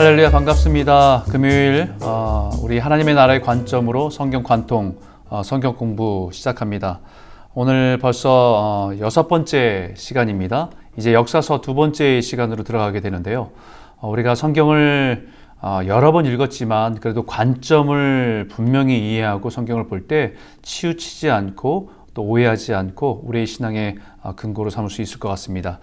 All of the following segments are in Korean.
할렐루야, 반갑습니다. 금요일 우리 하나님의 나라의 관점으로 성경 관통 성경 공부 시작합니다. 오늘 벌써 6번째 시간입니다. 이제 역사서 2번째 시간으로 들어가게 되는데요. 우리가 성경을 여러 번 읽었지만 그래도 관점을 분명히 이해하고 성경을 볼 때 치우치지 않고 또 오해하지 않고 우리의 신앙의 근거로 삼을 수 있을 것 같습니다.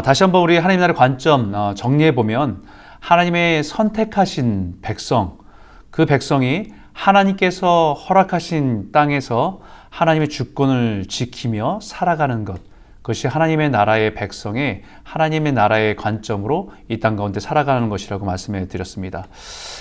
다시 한번 우리 하나님 나라의 관점 정리해 보면, 하나님의 선택하신 백성, 그 백성이 하나님께서 허락하신 땅에서 하나님의 주권을 지키며 살아가는 것, 그것이 하나님의 나라의 백성의 하나님의 나라의 관점으로 이 땅 가운데 살아가는 것이라고 말씀해 드렸습니다.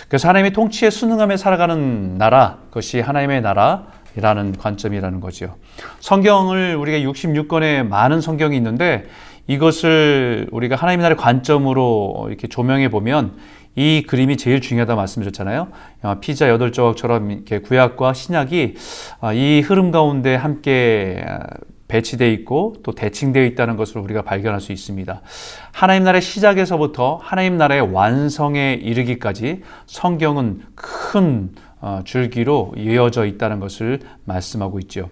그래서 하나님의 통치에 순응하며 살아가는 나라, 그것이 하나님의 나라라는 관점이라는 거죠. 성경을 우리가 66권의 많은 성경이 있는데, 이것을 우리가 하나님의 나라의 관점으로 이렇게 조명해 보면 이 그림이 제일 중요하다고 말씀드렸잖아요. 피자 8조각처럼 이렇게 구약과 신약이 이 흐름 가운데 함께 배치되어 있고 또 대칭되어 있다는 것을 우리가 발견할 수 있습니다. 하나님 나라의 시작에서부터 하나님 나라의 완성에 이르기까지 성경은 큰 줄기로 이어져 있다는 것을 말씀하고 있죠.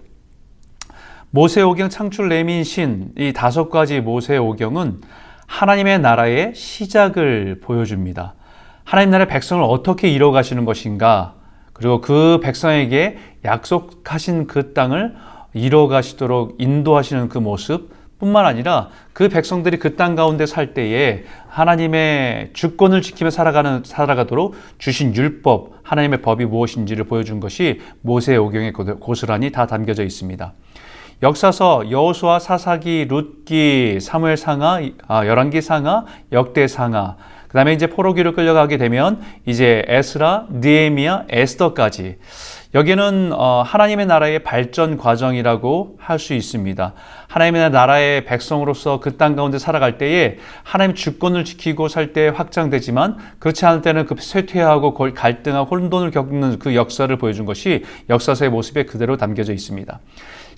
모세오경, 창출, 레민, 신, 이 5가지 모세오경은 하나님의 나라의 시작을 보여줍니다. 하나님 나라의 백성을 어떻게 이뤄가시는 것인가, 그리고 그 백성에게 약속하신 그 땅을 이뤄가시도록 인도하시는 그 모습 뿐만 아니라 그 백성들이 그 땅 가운데 살 때에 하나님의 주권을 지키며 살아가도록 주신 율법, 하나님의 법이 무엇인지를 보여준 것이 모세오경에 고스란히 다 담겨져 있습니다. 역사서, 여호수아, 사사기, 룻기, 사무엘 상하, 열왕기 상하, 역대 상하, 그 다음에 이제 포로기로 끌려가게 되면 이제 에스라, 느헤미야, 에스더까지, 여기는 하나님의 나라의 발전 과정이라고 할 수 있습니다. 하나님의 나라의 백성으로서 그 땅 가운데 살아갈 때에 하나님 주권을 지키고 살 때 확장되지만, 그렇지 않을 때는 그 쇠퇴하고 갈등하고 혼돈을 겪는 그 역사를 보여준 것이 역사서의 모습에 그대로 담겨져 있습니다.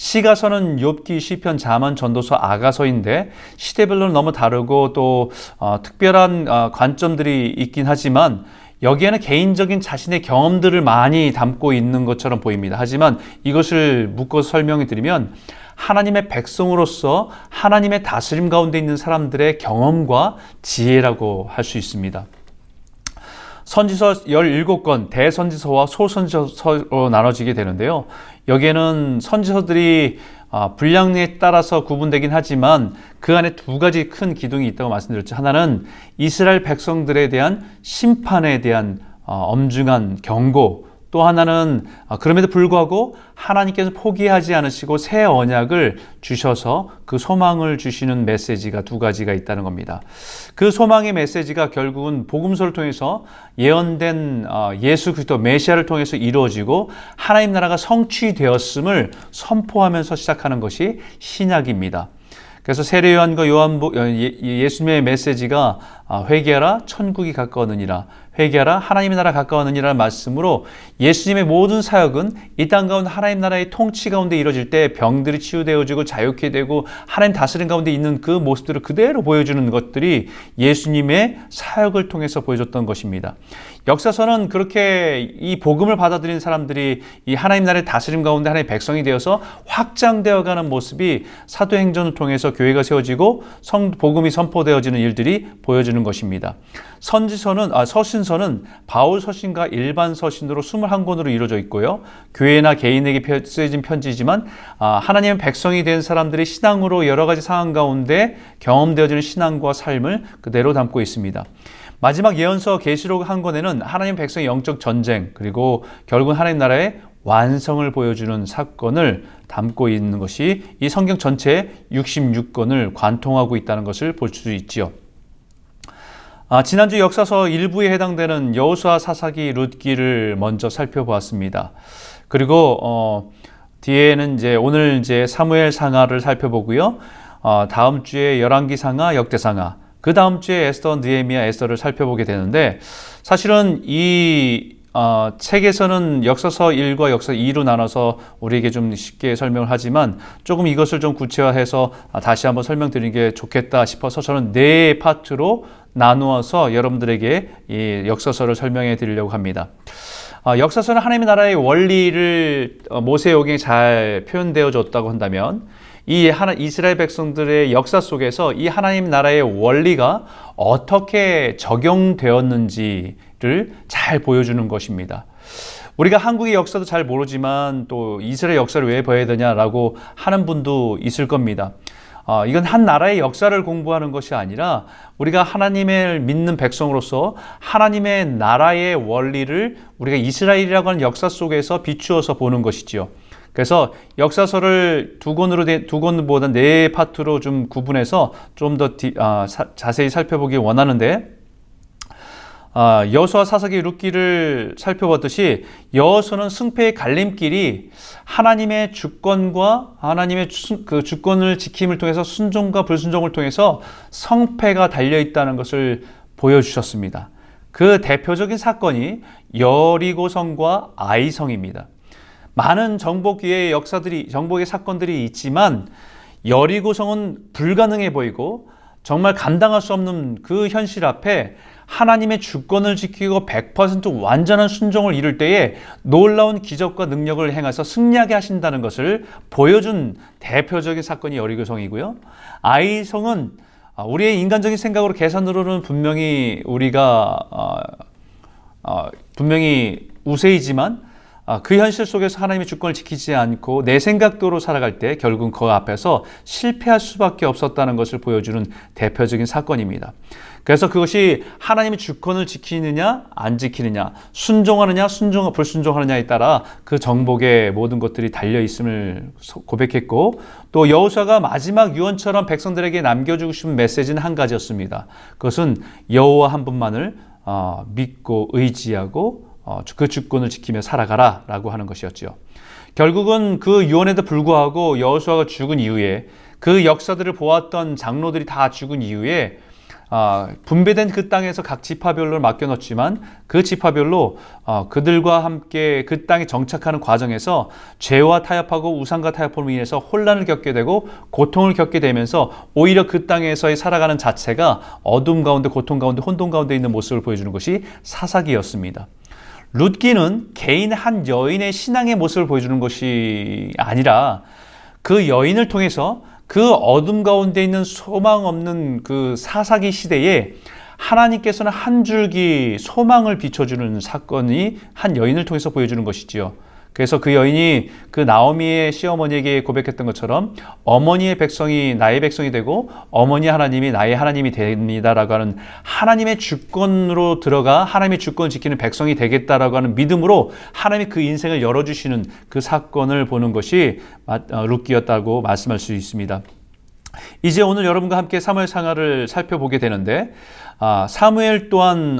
시가서는 욥기, 시편, 잠언, 전도서, 아가서인데 시대별로는 너무 다르고 또 특별한 관점들이 있긴 하지만 여기에는 개인적인 자신의 경험들을 많이 담고 있는 것처럼 보입니다. 하지만 이것을 묶어서 설명해 드리면, 하나님의 백성으로서 하나님의 다스림 가운데 있는 사람들의 경험과 지혜라고 할 수 있습니다. 선지서 17권, 대선지서와 소선지서로 나눠지게 되는데요. 여기에는 선지서들이 분량에 따라서 구분되긴 하지만 그 안에 2가지 큰 기둥이 있다고 말씀드렸죠. 하나는 이스라엘 백성들에 대한 심판에 대한 엄중한 경고, 또 하나는 그럼에도 불구하고 하나님께서 포기하지 않으시고 새 언약을 주셔서 그 소망을 주시는 메시지가 2가지가 있다는 겁니다. 그 소망의 메시지가 결국은 복음서를 통해서 예언된 예수 그리스도 메시아를 통해서 이루어지고 하나님 나라가 성취되었음을 선포하면서 시작하는 것이 신약입니다. 그래서 세례 요한과 예수님의 메시지가 회개하라, 천국이 가까웠느니라, 회개하라, 하나님의 나라 가까웠느니라는 말씀으로 예수님의 모든 사역은 이 땅 가운데 하나님 나라의 통치 가운데 이루어질 때 병들이 치유되어지고 자유케 되고 하나님 다스림 가운데 있는 그 모습들을 그대로 보여주는 것들이 예수님의 사역을 통해서 보여줬던 것입니다. 역사서는 그렇게 이 복음을 받아들인 사람들이 이 하나님 나라의 다스림 가운데 하나님의 백성이 되어서 확장되어가는 모습이 사도행전을 통해서 교회가 세워지고 복음이 선포되어지는 일들이 보여지는 것입니다. 서신서는 바울 서신과 일반 서신으로 21권으로 이루어져 있고요. 교회나 개인에게 쓰여진 편지지만 하나님의 백성이 된 사람들의 신앙으로 여러 가지 상황 가운데 경험되어지는 신앙과 삶을 그대로 담고 있습니다. 마지막 예언서 계시록 한 권에는 하나님 백성의 영적 전쟁, 그리고 결국 하나님 나라의 완성을 보여주는 사건을 담고 있는 것이 이 성경 전체 66권을 관통하고 있다는 것을 볼 수 있지요. 지난주 역사서 일부에 해당되는 여호수아, 사사기, 룻기를 먼저 살펴보았습니다. 그리고 뒤에는 오늘 사무엘 상하를 살펴보고요. 다음 주에 열왕기 상하, 역대 상하, 그 다음 주에 에스더, 느헤미야, 에스더를 살펴보게 되는데, 사실은 이 책에서는 역사서 1과 역사서 2로 나눠서 우리에게 좀 쉽게 설명을 하지만 조금 이것을 좀 구체화해서 다시 한번 설명드리는 게 좋겠다 싶어서 저는 4파트로 나누어서 여러분들에게 이 역사서를 설명해 드리려고 합니다. 역사서는 하나님의 나라의 원리를 모세오경에 잘 표현되어 줬다고 한다면 이스라엘 백성들의 역사 속에서 이 하나님 나라의 원리가 어떻게 적용되었는지를 잘 보여주는 것입니다. 우리가 한국의 역사도 잘 모르지만 또 이스라엘 역사를 왜 봐야 되냐라고 하는 분도 있을 겁니다. 이건 한 나라의 역사를 공부하는 것이 아니라 우리가 하나님을 믿는 백성으로서 하나님의 나라의 원리를 우리가 이스라엘이라고 하는 역사 속에서 비추어서 보는 것이지요. 그래서 역사서를 두 권보다 네 파트로 좀 구분해서 좀 더 자세히 살펴보기 원하는데, 여호수아, 사사기, 룻기를 살펴봤듯이 여호수아는 승패의 갈림길이 하나님의 주권과 하나님의 그 주권을 지킴을 통해서 순종과 불순종을 통해서 성패가 달려 있다는 것을 보여주셨습니다. 그 대표적인 사건이 여리고성과 아이성입니다. 많은 정복기의 정복의 사건들이 있지만 여리고성은 불가능해 보이고 정말 감당할 수 없는 그 현실 앞에 하나님의 주권을 지키고 100% 완전한 순종을 이룰 때에 놀라운 기적과 능력을 행해서 승리하게 하신다는 것을 보여준 대표적인 사건이 여리고성이고요. 아이성은 우리의 인간적인 생각으로 계산으로는 분명히 우리가 분명히 우세이지만 그 현실 속에서 하나님의 주권을 지키지 않고 내 생각대로 살아갈 때 결국은 그 앞에서 실패할 수밖에 없었다는 것을 보여주는 대표적인 사건입니다. 그래서 그것이 하나님의 주권을 지키느냐 안 지키느냐, 순종하느냐 불순종하느냐에 따라 그 정복의 모든 것들이 달려있음을 고백했고, 또 여호수아가 마지막 유언처럼 백성들에게 남겨주고 싶은 메시지는 한 가지였습니다. 그것은 여호와 한 분만을 믿고 의지하고 그 주권을 지키며 살아가라 라고 하는 것이었죠. 결국은 그 유언에도 불구하고 여호수아가 죽은 이후에, 그 역사들을 보았던 장로들이 다 죽은 이후에 분배된 그 땅에서 각 지파별로 맡겨놓지만 그 지파별로 그들과 함께 그 땅에 정착하는 과정에서 죄와 타협하고 우상과 타협으로 인해서 혼란을 겪게 되고 고통을 겪게 되면서 오히려 그 땅에서의 살아가는 자체가 어둠 가운데, 고통 가운데, 혼돈 가운데 있는 모습을 보여주는 것이 사사기였습니다. 룻기는 개인 한 여인의 신앙의 모습을 보여주는 것이 아니라 그 여인을 통해서 그 어둠 가운데 있는 소망 없는 그 사사기 시대에 하나님께서는 한 줄기 소망을 비춰주는 사건이 한 여인을 통해서 보여주는 것이지요. 그래서 그 여인이 그 나오미의 시어머니에게 고백했던 것처럼 어머니의 백성이 나의 백성이 되고 어머니 하나님이 나의 하나님이 됩니다라고 하는 하나님의 주권으로 들어가 하나님의 주권을 지키는 백성이 되겠다라고 하는 믿음으로 하나님이 그 인생을 열어주시는 그 사건을 보는 것이 룻기였다고 말씀할 수 있습니다. 이제 오늘 여러분과 함께 사무엘상하를 살펴보게 되는데, 사무엘 또한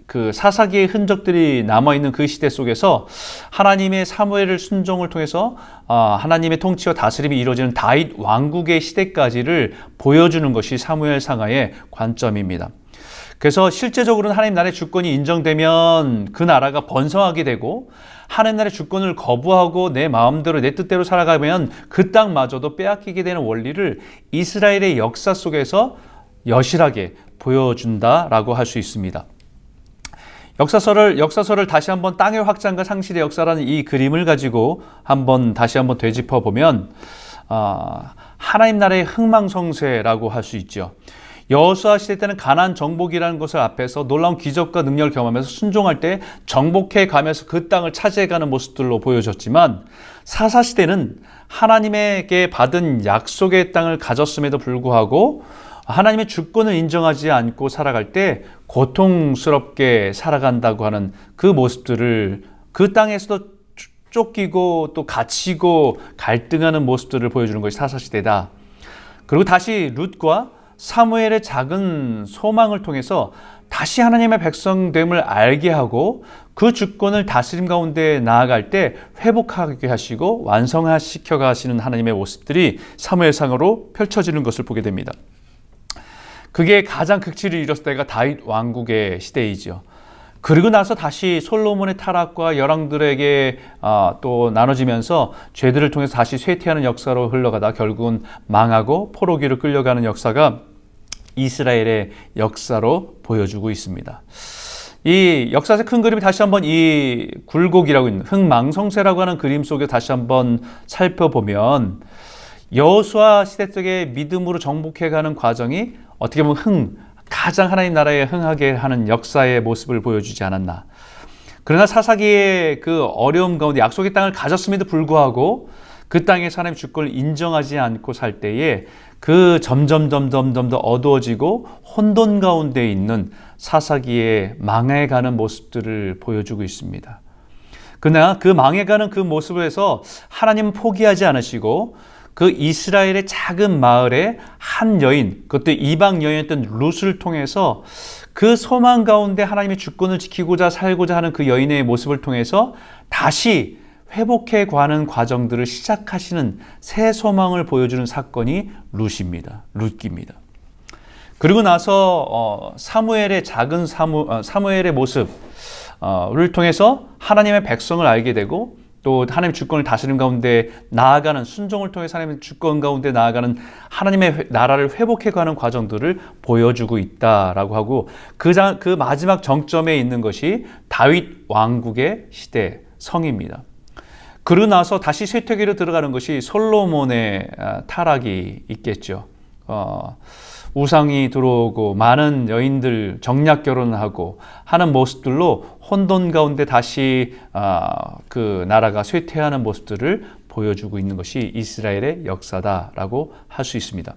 그 사사기의 흔적들이 남아있는 그 시대 속에서 하나님의 사무엘을 순종을 통해서 하나님의 통치와 다스림이 이루어지는 다윗 왕국의 시대까지를 보여주는 것이 사무엘상하의 관점입니다. 그래서 실제적으로는 하나님 나라의 주권이 인정되면 그 나라가 번성하게 되고, 하나님 나라의 주권을 거부하고 내 마음대로 내 뜻대로 살아가면 그 땅마저도 빼앗기게 되는 원리를 이스라엘의 역사 속에서 여실하게 보여준다라고 할 수 있습니다. 역사서를 다시 한번 땅의 확장과 상실의 역사라는 이 그림을 가지고 다시 한번 되짚어 보면 하나님 나라의 흥망성쇠라고 할 수 있죠. 여호수아 시대 때는 가나안 정복이라는 것을 앞에서 놀라운 기적과 능력을 경험하면서 순종할 때 정복해 가면서 그 땅을 차지해가는 모습들로 보여졌지만, 사사 시대는 하나님에게 받은 약속의 땅을 가졌음에도 불구하고 하나님의 주권을 인정하지 않고 살아갈 때 고통스럽게 살아간다고 하는 그 모습들을, 그 땅에서도 쫓기고 또 갇히고 갈등하는 모습들을 보여주는 것이 사사시대다. 그리고 다시 룻과 사무엘의 작은 소망을 통해서 다시 하나님의 백성됨을 알게 하고 그 주권을 다스림 가운데 나아갈 때 회복하게 하시고 완성시켜 가시는 하나님의 모습들이 사무엘상으로 펼쳐지는 것을 보게 됩니다. 그게 가장 극치를 이뤘을 때가 다윗 왕국의 시대이죠. 그리고 나서 다시 솔로몬의 타락과 열왕들에게 또 나눠지면서 죄들을 통해서 다시 쇠퇴하는 역사로 흘러가다 결국은 망하고 포로기로 끌려가는 역사가 이스라엘의 역사로 보여주고 있습니다. 이 역사의 큰 그림이 다시 한번 이 굴곡이라고 있는 흥망성쇠라고 하는 그림 속에 다시 한번 살펴보면 여호수아 시대 쪽의 믿음으로 정복해가는 과정이 어떻게 보면 가장 하나님 나라에 흥하게 하는 역사의 모습을 보여주지 않았나. 그러나 사사기의 그 어려움 가운데 약속의 땅을 가졌음에도 불구하고 그 땅에서 하나님의 주권을 인정하지 않고 살 때에 그 점점 더 어두워지고 혼돈 가운데 있는 사사기의 망해가는 모습들을 보여주고 있습니다. 그러나 그 망해가는 그 모습에서 하나님은 포기하지 않으시고 그 이스라엘의 작은 마을에 한 여인, 그것도 이방 여인이었던 룻을 통해서 그 소망 가운데 하나님의 주권을 지키고자 살고자 하는 그 여인의 모습을 통해서 다시 회복해 가는 과정들을 시작하시는 새 소망을 보여주는 사건이 룻입니다. 룻기입니다. 그리고 나서 사무엘의 작은 사무엘의 모습을 통해서 하나님의 백성을 알게 되고 또 하나님의 주권을 다스리는 가운데 나아가는 순종을 통해서 하나님의 주권 가운데 나아가는 하나님의 나라를 회복해가는 과정들을 보여주고 있다라고 하고 그 마지막 정점에 있는 것이 다윗 왕국의 시대 성입니다. 그러고 나서 다시 쇠퇴기로 들어가는 것이 솔로몬의 타락이 있겠죠. 우상이 들어오고 많은 여인들 정략 결혼하고 하는 모습들로 혼돈 가운데 다시 그 나라가 쇠퇴하는 모습들을 보여주고 있는 것이 이스라엘의 역사다라고 할 수 있습니다.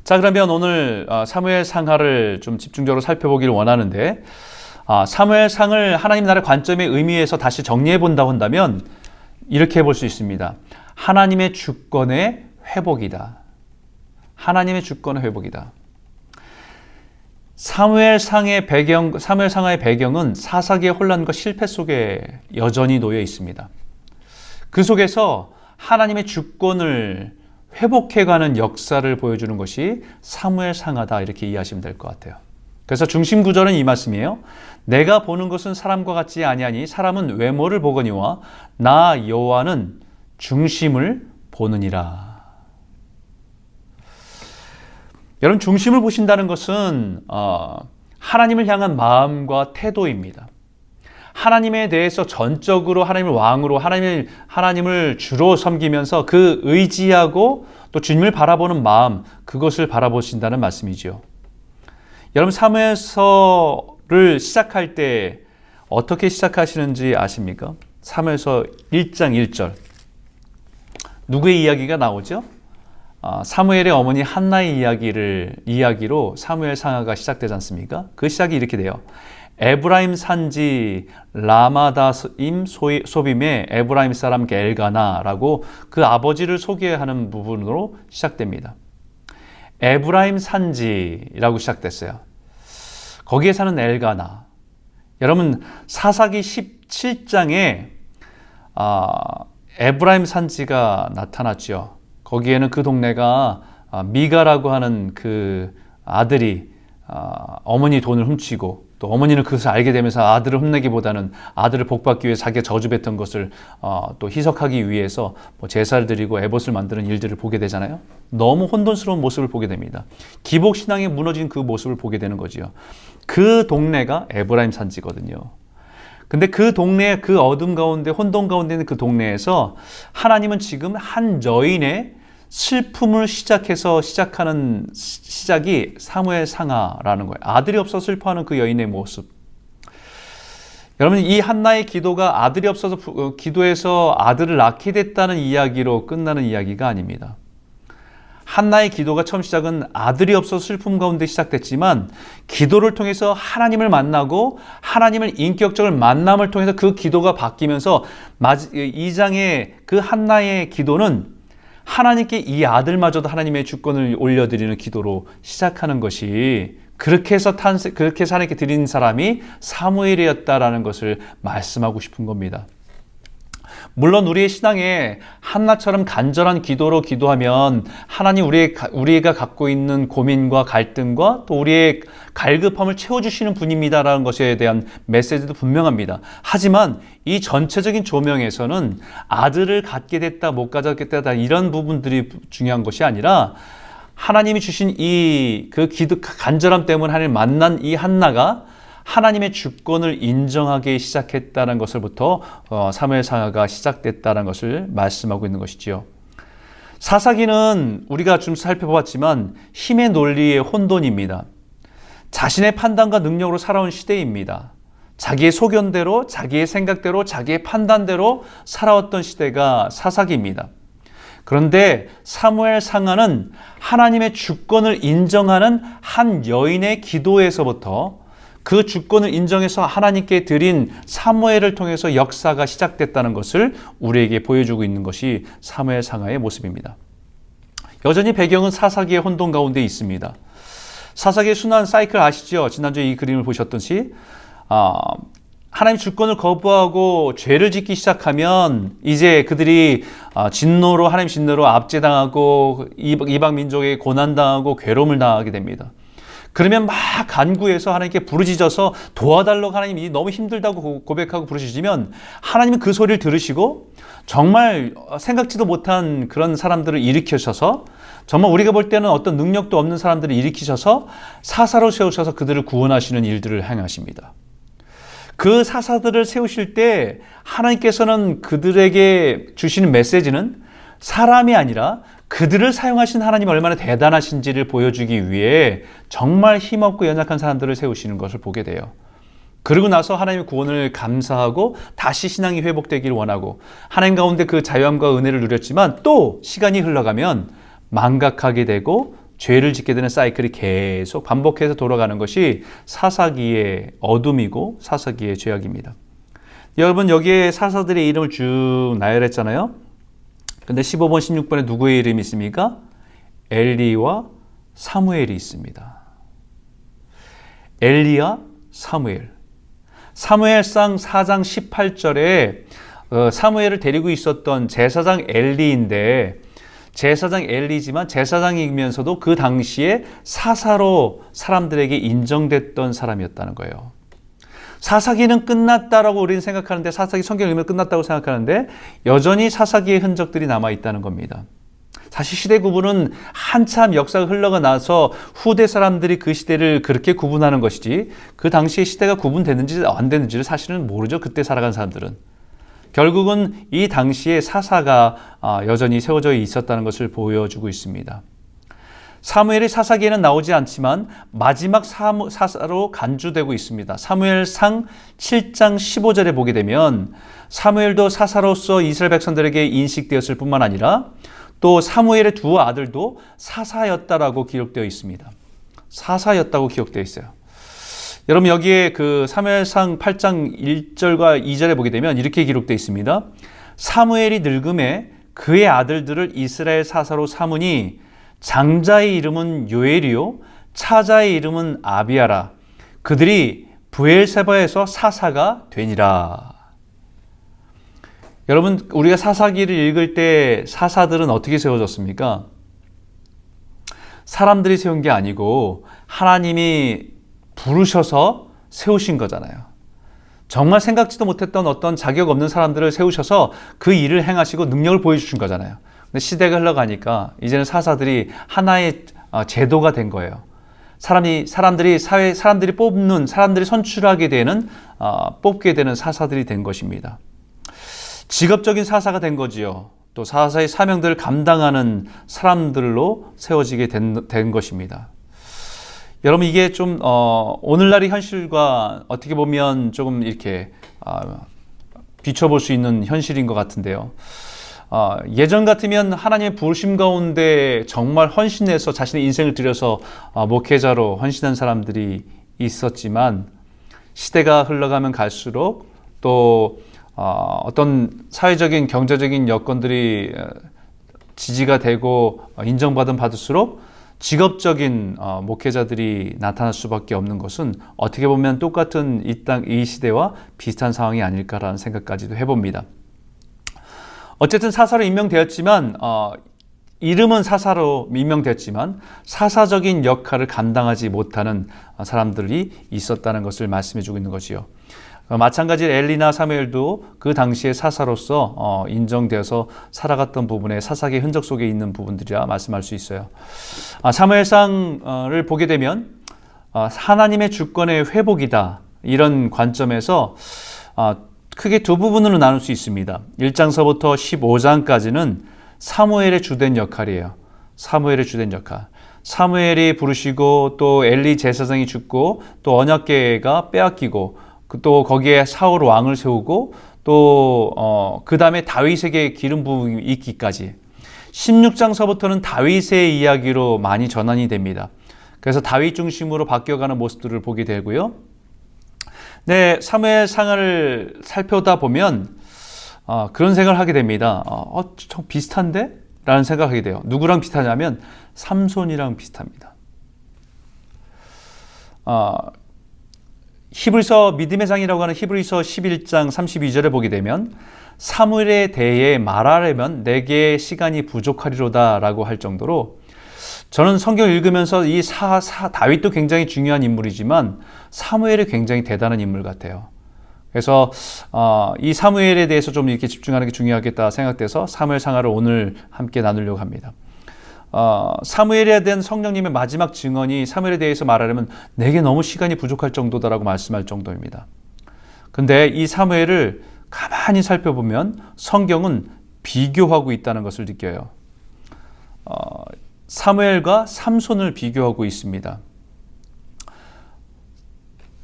자, 그러면 오늘 사무엘 상하를 좀 집중적으로 살펴보기를 원하는데 사무엘상을 하나님 나라의 관점의 의미에서 다시 정리해 본다고 한다면 이렇게 볼 수 있습니다. 하나님의 주권의 회복이다. 하나님의 주권의 회복이다. 사무엘상의 배경은 사사기의 혼란과 실패 속에 여전히 놓여 있습니다. 그 속에서 하나님의 주권을 회복해가는 역사를 보여주는 것이 사무엘상하다 이렇게 이해하시면 될 것 같아요. 그래서 중심 구절은 이 말씀이에요. 내가 보는 것은 사람과 같지 아니하니 사람은 외모를 보거니와 나 여호와는 중심을 보느니라. 여러분, 중심을 보신다는 것은 하나님을 향한 마음과 태도입니다. 하나님에 대해서 전적으로 하나님을 왕으로 하나님을 주로 섬기면서 그 의지하고 또 주님을 바라보는 마음, 그것을 바라보신다는 말씀이죠. 여러분, 사무엘서를 시작할 때 어떻게 시작하시는지 아십니까? 사무엘서 1장 1절. 누구의 이야기가 나오죠? 사무엘의 어머니 한나의 이야기로 사무엘 상하가 시작되지 않습니까? 그 시작이 이렇게 돼요. 에브라임 산지 라마다임 소빔의 에브라임 사람 엘가나라고 그 아버지를 소개하는 부분으로 시작됩니다. 에브라임 산지라고 시작됐어요. 거기에 사는 엘가나. 여러분, 사사기 17장에 에브라임 산지가 나타났죠. 거기에는 그 동네가 미가라고 하는 그 아들이 어머니 돈을 훔치고 또 어머니는 그것을 알게 되면서 아들을 혼내기보다는 아들을 복받기 위해 자기가 저주했던 것을 또 희석하기 위해서 제사를 드리고 에봇을 만드는 일들을 보게 되잖아요. 너무 혼돈스러운 모습을 보게 됩니다. 기복신앙이 무너진 그 모습을 보게 되는 거지요. 그 동네가 에브라임 산지거든요. 근데 그 동네, 그 어둠 가운데, 혼돈 가운데 있는 그 동네에서 하나님은 지금 한 여인의 슬픔을 시작하는 시작이 사무엘 상하라는 거예요. 아들이 없어서 슬퍼하는 그 여인의 모습. 여러분, 이 한나의 기도가 아들이 없어서 기도해서 아들을 낳게 됐다는 이야기로 끝나는 이야기가 아닙니다. 한나의 기도가 처음 시작은 아들이 없어서 슬픔 가운데 시작됐지만 기도를 통해서 하나님을 만나고 하나님을 인격적인 만남을 통해서 그 기도가 바뀌면서 2장의 그 한나의 기도는 하나님께 이 아들마저도 하나님의 주권을 올려드리는 기도로 시작하는 것이 그렇게 해서 하나님께 드린 사람이 사무엘이었다라는 것을 말씀하고 싶은 겁니다. 물론 우리의 신앙에 한나처럼 간절한 기도로 기도하면 하나님 우리가 갖고 있는 고민과 갈등과 또 우리의 갈급함을 채워주시는 분입니다라는 것에 대한 메시지도 분명합니다. 하지만 이 전체적인 조명에서는 아들을 갖게 됐다 못 가졌겠다 이런 부분들이 중요한 것이 아니라 하나님이 주신 그 기도 간절함 때문에 하나님을 만난 이 한나가 하나님의 주권을 인정하기 시작했다는 것을부터 사무엘상하가 시작됐다는 것을 말씀하고 있는 것이지요. 사사기는 우리가 좀 살펴봤지만 힘의 논리의 혼돈입니다. 자신의 판단과 능력으로 살아온 시대입니다. 자기의 소견대로, 자기의 생각대로, 자기의 판단대로 살아왔던 시대가 사사기입니다. 그런데 사무엘상하는 하나님의 주권을 인정하는 한 여인의 기도에서부터 그 주권을 인정해서 하나님께 드린 사무엘을 통해서 역사가 시작됐다는 것을 우리에게 보여주고 있는 것이 사무엘상하의 모습입니다. 여전히 배경은 사사기의 혼돈 가운데 있습니다. 사사기의 순환 사이클 아시죠? 지난주에 이 그림을 보셨듯이 하나님 주권을 거부하고 죄를 짓기 시작하면 이제 그들이 하나님 진노로 압제당하고 이방 민족에게 고난당하고 괴로움을 당하게 됩니다. 그러면 막 간구해서 하나님께 부르짖어서 도와달라고 하나님이 너무 힘들다고 고백하고 부르짖으면 하나님은 그 소리를 들으시고 정말 생각지도 못한 그런 사람들을 일으키셔서 정말 우리가 볼 때는 어떤 능력도 없는 사람들을 일으키셔서 사사로 세우셔서 그들을 구원하시는 일들을 행하십니다. 그 사사들을 세우실 때 하나님께서는 그들에게 주시는 메시지는 사람이 아니라 그들을 사용하신 하나님이 얼마나 대단하신지를 보여주기 위해 정말 힘없고 연약한 사람들을 세우시는 것을 보게 돼요. 그러고 나서 하나님의 구원을 감사하고 다시 신앙이 회복되기를 원하고 하나님 가운데 그 자유함과 은혜를 누렸지만 또 시간이 흘러가면 망각하게 되고 죄를 짓게 되는 사이클이 계속 반복해서 돌아가는 것이 사사기의 어둠이고 사사기의 죄악입니다. 여러분 여기에 사사들의 이름을 쭉 나열했잖아요. 근데 15번, 16번에 누구의 이름이 있습니까? 엘리와 사무엘이 있습니다. 엘리와 사무엘. 사무엘상 4장 18절에 사무엘을 데리고 있었던 제사장 엘리인데 제사장 엘리지만 제사장이면서도 그 당시에 사사로 사람들에게 인정됐던 사람이었다는 거예요. 사사기는 끝났다라고 우리는 생각하는데 사사기 성경을 읽으면 끝났다고 생각하는데 여전히 사사기의 흔적들이 남아있다는 겁니다. 사실 시대 구분은 한참 역사가 흘러가 나서 후대 사람들이 그 시대를 그렇게 구분하는 것이지 그 당시의 시대가 구분됐는지 안 됐는지를 사실은 모르죠. 그때 살아간 사람들은. 결국은 이 당시에 사사가 여전히 세워져 있었다는 것을 보여주고 있습니다. 사무엘이 사사기에는 나오지 않지만 마지막 사사로 간주되고 있습니다. 사무엘상 7장 15절에 보게 되면 사무엘도 사사로서 이스라엘 백성들에게 인식되었을 뿐만 아니라 또 사무엘의 두 아들도 사사였다라고 기록되어 있습니다. 사사였다고 기록되어 있어요. 여러분 여기에 그 사무엘상 8장 1절과 2절에 보게 되면 이렇게 기록되어 있습니다. 사무엘이 늙음에 그의 아들들을 이스라엘 사사로 삼으니 장자의 이름은 요엘이요 차자의 이름은 아비아라. 그들이 브엘세바에서 사사가 되니라. 여러분 우리가 사사기를 읽을 때 사사들은 어떻게 세워졌습니까? 사람들이 세운 게 아니고 하나님이 부르셔서 세우신 거잖아요. 정말 생각지도 못했던 어떤 자격 없는 사람들을 세우셔서 그 일을 행하시고 능력을 보여주신 거잖아요. 근데 시대가 흘러가니까 이제는 사사들이 하나의 제도가 된 거예요. 사람들이 뽑는, 사람들이 선출하게 되는, 뽑게 되는 사사들이 된 것입니다. 직업적인 사사가 된 거지요. 또 사사의 사명들을 감당하는 사람들로 세워지게 된 것입니다. 여러분 이게 좀 오늘날의 현실과 어떻게 보면 조금 이렇게 비춰볼 수 있는 현실인 것 같은데요. 예전 같으면 하나님의 부르심 가운데 정말 헌신해서 자신의 인생을 들여서 목회자로 헌신한 사람들이 있었지만 시대가 흘러가면 갈수록 또 어떤 사회적인 경제적인 여건들이 지지가 되고 인정받은 받을수록 직업적인 목회자들이 나타날 수밖에 없는 것은 어떻게 보면 똑같은 이 시대와 비슷한 상황이 아닐까라는 생각까지도 해봅니다. 어쨌든 사사로 임명되었지만 이름은 사사로 임명됐지만 사사적인 역할을 감당하지 못하는 사람들이 있었다는 것을 말씀해 주고 있는 거지요. 마찬가지로 엘리나 사무엘도 그 당시의 사사로서 인정되어서 살아갔던 부분에 사사기의 흔적 속에 있는 부분들이라 말씀할 수 있어요. 사무엘상을 보게 되면 하나님의 주권의 회복이다, 이런 관점에서 크게 두 부분으로 나눌 수 있습니다. 1장서부터 15장까지는 사무엘의 주된 역할이에요. 사무엘의 주된 역할. 사무엘이 부르시고 또 엘리 제사장이 죽고 또 언약궤가 빼앗기고 또 거기에 사울 왕을 세우고 또 그 다음에 다윗에게 기름 부음이 있기까지 16장서부터는 다윗의 이야기로 많이 전환이 됩니다. 그래서 다윗 중심으로 바뀌어가는 모습들을 보게 되고요. 네, 사무엘상을 살펴다 보면 그런 생각을 하게 됩니다. 좀 비슷한데? 라는 생각을 하게 돼요. 누구랑 비슷하냐면 삼손이랑 비슷합니다. 히브리서 믿음의 장이라고 하는 히브리서 11장 32절에 보게 되면 사무엘에 대해 말하려면 내게 시간이 부족하리로다 라고 할 정도로, 저는 성경을 읽으면서 이 다윗도 굉장히 중요한 인물이지만 사무엘이 굉장히 대단한 인물 같아요. 그래서 이 사무엘에 대해서 좀 이렇게 집중하는 게 중요하겠다 생각돼서 사무엘 상하를 오늘 함께 나누려고 합니다. 사무엘에 대한 성령님의 마지막 증언이 사무엘에 대해서 말하려면 내게 너무 시간이 부족할 정도다라고 말씀할 정도입니다. 근데 이 사무엘을 가만히 살펴보면 성경은 비교하고 있다는 것을 느껴요. 사무엘과 삼손을 비교하고 있습니다.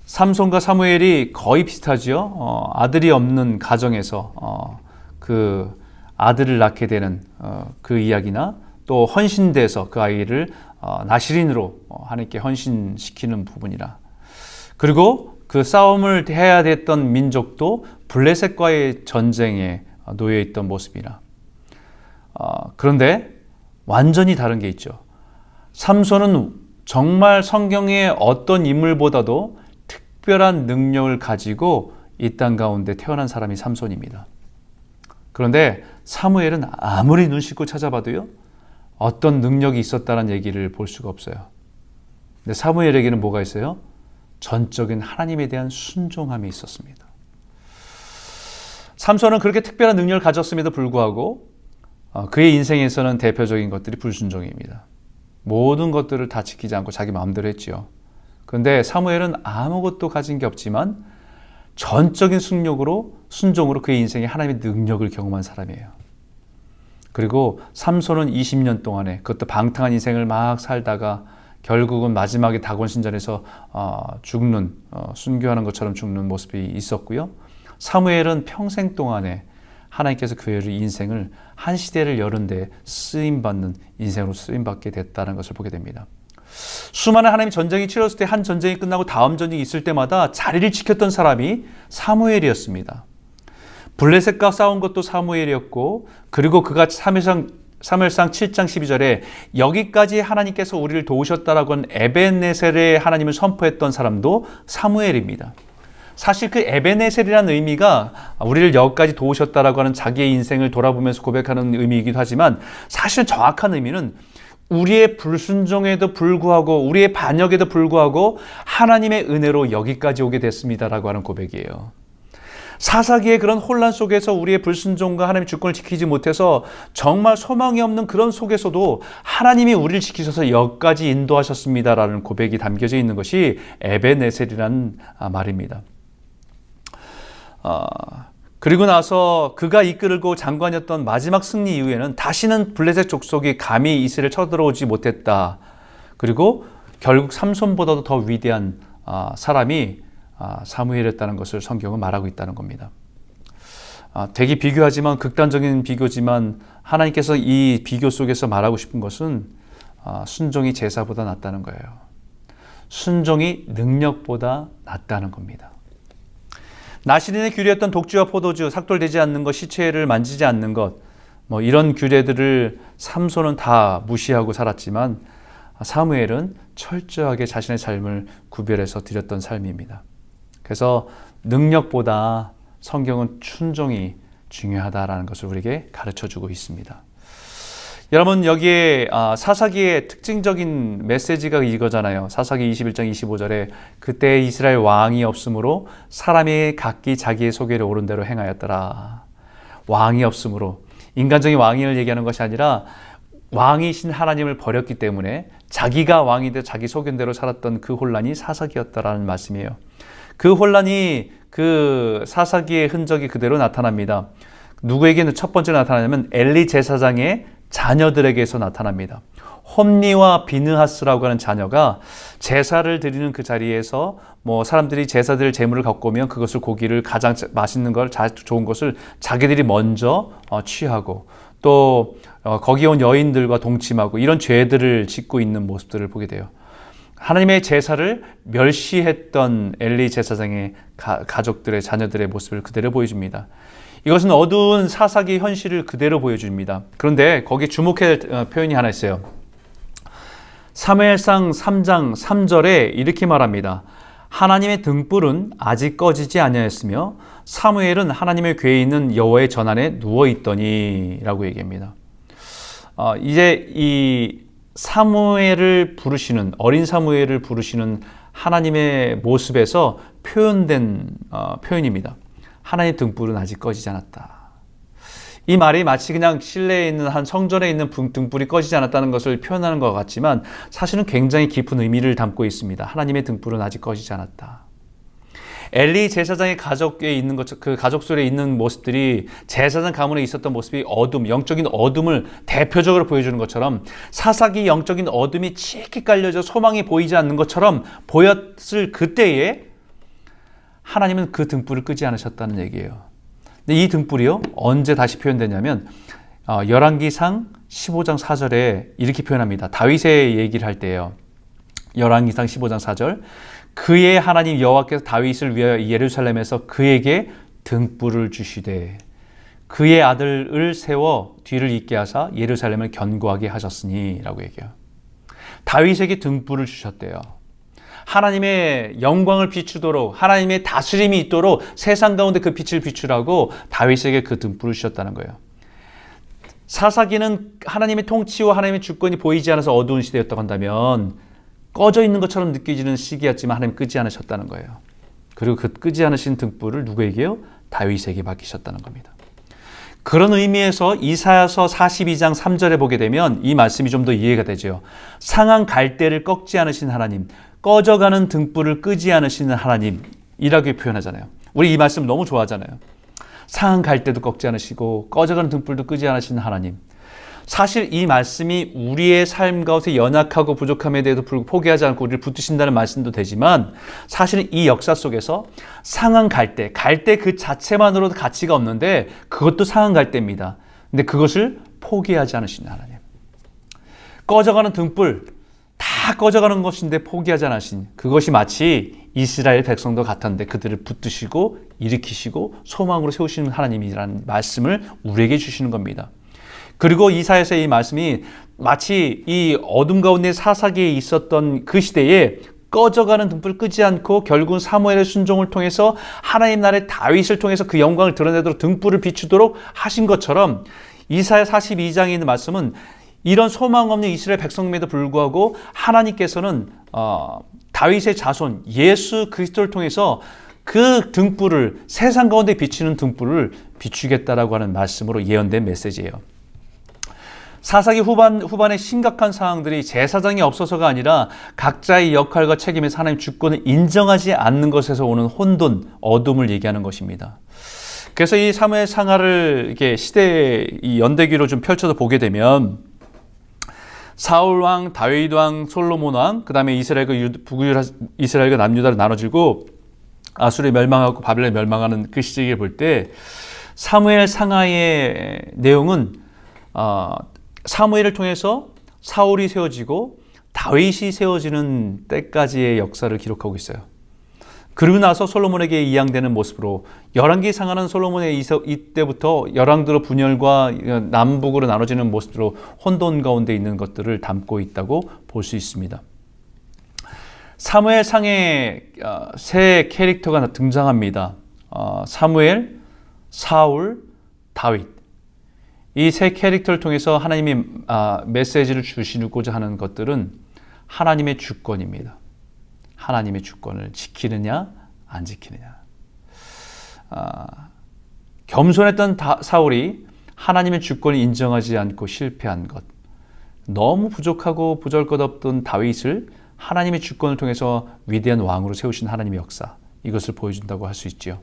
삼손과 사무엘이 거의 비슷하지요. 아들이 없는 가정에서 그 아들을 낳게 되는 그 이야기나 또 헌신돼서 그 아이를 나실인으로 하나님께 헌신시키는 부분이라, 그리고 그 싸움을 해야 됐던 민족도 블레셋과의 전쟁에 놓여 있던 모습이라. 그런데 완전히 다른 게 있죠. 삼손은 정말 성경의 어떤 인물보다도 특별한 능력을 가지고 이 땅 가운데 태어난 사람이 삼손입니다. 그런데 사무엘은 아무리 눈 씻고 찾아봐도요, 어떤 능력이 있었다는 얘기를 볼 수가 없어요. 근데 사무엘에게는 뭐가 있어요? 전적인 하나님에 대한 순종함이 있었습니다. 삼손은 그렇게 특별한 능력을 가졌음에도 불구하고 그의 인생에서는 대표적인 것들이 불순종입니다. 모든 것들을 다 지키지 않고 자기 마음대로 했지요. 그런데 사무엘은 아무것도 가진 게 없지만 전적인 순종으로 그의 인생에 하나님의 능력을 경험한 사람이에요. 그리고 삼손은 20년 동안에 그것도 방탕한 인생을 막 살다가 결국은 마지막에 다곤 신전에서 죽는, 순교하는 것처럼 죽는 모습이 있었고요. 사무엘은 평생 동안에 하나님께서 그의 인생을 한 시대를 여는 데 쓰임받는 인생으로 쓰임받게 됐다는 것을 보게 됩니다. 수많은 하나님의 전쟁이 치렀을 때 한 전쟁이 끝나고 다음 전쟁이 있을 때마다 자리를 지켰던 사람이 사무엘이었습니다. 블레셋과 싸운 것도 사무엘이었고, 그리고 그가 사무엘상 7장 12절에 여기까지 하나님께서 우리를 도우셨다라고 하는 에벤네셀의 하나님을 선포했던 사람도 사무엘입니다. 사실 그 에벤네셀이라는 의미가 우리를 여기까지 도우셨다라고 하는 자기의 인생을 돌아보면서 고백하는 의미이기도 하지만, 사실 정확한 의미는 우리의 불순종에도 불구하고, 우리의 반역에도 불구하고 하나님의 은혜로 여기까지 오게 됐습니다라고 하는 고백이에요. 사사기의 그런 혼란 속에서 우리의 불순종과 하나님의 주권을 지키지 못해서 정말 소망이 없는 그런 속에서도 하나님이 우리를 지키셔서 여기까지 인도하셨습니다라는 고백이 담겨져 있는 것이 에벤네셀이라는 말입니다. 그리고 나서 그가 이끌고 장관이었던 마지막 승리 이후에는 다시는 블레셋 족속이 감히 이스라엘을 쳐들어오지 못했다. 그리고 결국 삼손보다도 더 위대한 사람이 사무엘이었다는 것을 성경은 말하고 있다는 겁니다. 되게 비교하지만, 극단적인 비교지만 하나님께서 이 비교 속에서 말하고 싶은 것은 순종이 제사보다 낫다는 거예요. 순종이 능력보다 낫다는 겁니다. 나실인의 규례였던 독주와 포도주, 삭돌되지 않는 것, 시체를 만지지 않는 것, 이런 규례들을 삼손은 다 무시하고 살았지만 사무엘은 철저하게 자신의 삶을 구별해서 드렸던 삶입니다. 그래서 능력보다 성경은 순종이 중요하다라는 것을 우리에게 가르쳐주고 있습니다. 여러분 여기에 사사기의 특징적인 메시지가 이거잖아요. 사사기 21장 25절에 그때 이스라엘 왕이 없으므로 사람이 각기 자기의 소견에 오른 대로 행하였더라. 왕이 없으므로, 인간적인 왕을 얘기하는 것이 아니라 왕이신 하나님을 버렸기 때문에 자기가 왕이 돼 자기 소견대로 살았던 그 혼란이 사사기였다라는 말씀이에요. 그 혼란이 그 사사기의 흔적이 그대로 나타납니다. 누구에게는 첫 번째로 나타나냐면 엘리 제사장의 자녀들에게서 나타납니다. 홈니와 비느하스라고 하는 자녀가 제사를 드리는 그 자리에서 사람들이 제사들 제물을 갖고 오면 그것을 고기를 가장 맛있는 걸, 좋은 것을 자기들이 먼저 취하고 또 거기에 온 여인들과 동침하고 이런 죄들을 짓고 있는 모습들을 보게 돼요. 하나님의 제사를 멸시했던 엘리 제사장의 가족들의 자녀들의 모습을 그대로 보여줍니다. 이것은 어두운 사사기 현실을 그대로 보여줍니다. 그런데 거기에 주목해야 할 표현이 하나 있어요. 사무엘상 3장 3절에 이렇게 말합니다. 하나님의 등불은 아직 꺼지지 아니하였으며 사무엘은 하나님의 궤에 있는 여호와의 전안에 누워 있더니 라고 얘기합니다. 이제 이 사무엘을 부르시는, 어린 사무엘을 부르시는 하나님의 모습에서 표현된 표현입니다. 하나님의 등불은 아직 꺼지지 않았다. 이 말이 마치 그냥 실내에 있는 한 성전에 있는 등불이 꺼지지 않았다는 것을 표현하는 것 같지만 사실은 굉장히 깊은 의미를 담고 있습니다. 하나님의 등불은 아직 꺼지지 않았다. 엘리 제사장의 가족에 있는 것, 그 가족 속에 있는 모습들이 제사장 가문에 있었던 모습이 어둠, 영적인 어둠을 대표적으로 보여주는 것처럼 사사기 영적인 어둠이 짙게 깔려져 소망이 보이지 않는 것처럼 보였을 그때에 하나님은 그 등불을 끄지 않으셨다는 얘기예요. 근데 이 등불이요, 언제 다시 표현되냐면 열왕기상 15장 4절에 이렇게 표현합니다. 다윗의 얘기를 할 때예요. 열왕기상 15장 4절. 그의 하나님 여호와께서 다윗을 위하여 예루살렘에서 그에게 등불을 주시되 그의 아들을 세워 뒤를 잇게 하사 예루살렘을 견고하게 하셨으니 라고 얘기해요. 다윗에게 등불을 주셨대요. 하나님의 영광을 비추도록, 하나님의 다스림이 있도록 세상 가운데 그 빛을 비추라고 다윗에게 그 등불을 주셨다는 거예요. 사사기는 하나님의 통치와 하나님의 주권이 보이지 않아서 어두운 시대였다고 한다면 꺼져 있는 것처럼 느껴지는 시기였지만 하나님 끄지 않으셨다는 거예요. 그리고 그 끄지 않으신 등불을 누구에게요? 다윗에게 맡기셨다는 겁니다. 그런 의미에서 이사야서 42장 3절에 보게 되면 이 말씀이 좀 더 이해가 되죠. 상한 갈대를 꺾지 않으신 하나님, 꺼져가는 등불을 끄지 않으시는 하나님이라고 표현하잖아요. 우리 이 말씀 너무 좋아하잖아요. 상한 갈대도 꺾지 않으시고 꺼져가는 등불도 끄지 않으시는 하나님. 사실 이 말씀이 우리의 삶 가운데 연약하고 부족함에 대해서 포기하지 않고 우리를 붙드신다는 말씀도 되지만 사실은 이 역사 속에서 상한 갈대 그 자체만으로도 가치가 없는데 그것도 상한 갈대입니다. 근데 그것을 포기하지 않으시는 하나님. 꺼져가는 등불, 다 꺼져가는 것인데 포기하지 않으신 그것이 마치 이스라엘 백성도 같았는데 그들을 붙드시고 일으키시고 소망으로 세우시는 하나님이라는 말씀을 우리에게 주시는 겁니다. 그리고 이사야서의 이 말씀이 마치 이 어둠 가운데 사사기에 있었던 그 시대에 꺼져가는 등불을 끄지 않고 결국은 사무엘의 순종을 통해서 하나님 나라의 다윗을 통해서 그 영광을 드러내도록 등불을 비추도록 하신 것처럼 이사야 42장에 있는 말씀은 이런 소망 없는 이스라엘 백성임에도 불구하고 하나님께서는 다윗의 자손 예수 그리스도를 통해서 그 등불을, 세상 가운데 비치는 등불을 비추겠다라고 하는 말씀으로 예언된 메시지예요. 사사기 후반의 심각한 상황들이 제사장이 없어서가 아니라 각자의 역할과 책임에서 하나님 주권을 인정하지 않는 것에서 오는 혼돈, 어둠을 얘기하는 것입니다. 그래서 이 사무엘 상하를 이렇게 시대의 이 연대기로 좀 펼쳐서 보게 되면 사울 왕, 다윗 왕, 솔로몬 왕, 그 다음에 이스라엘과 남유다로 나눠지고 아수르에 멸망하고 바벨론에 멸망하는 그 시기를 볼 때 사무엘 상하의 내용은 사무엘을 통해서 사울이 세워지고 다윗이 세워지는 때까지의 역사를 기록하고 있어요. 그리고 나서 솔로몬에게 이양되는 모습으로 열왕기 상하는 솔로몬의 이때부터 열왕들의 분열과 남북으로 나눠지는 모습으로 혼돈 가운데 있는 것들을 담고 있다고 볼 수 있습니다. 사무엘 상에 세 캐릭터가 등장합니다. 사무엘, 사울, 다윗. 이 세 캐릭터를 통해서 하나님이 메시지를 주시고자 하는 것들은 하나님의 주권입니다. 하나님의 주권을 지키느냐 안 지키느냐. 겸손했던 사울이 하나님의 주권을 인정하지 않고 실패한 것, 너무 부족하고 보잘것없던 다윗을 하나님의 주권을 통해서 위대한 왕으로 세우신 하나님의 역사, 이것을 보여준다고 할 수 있죠.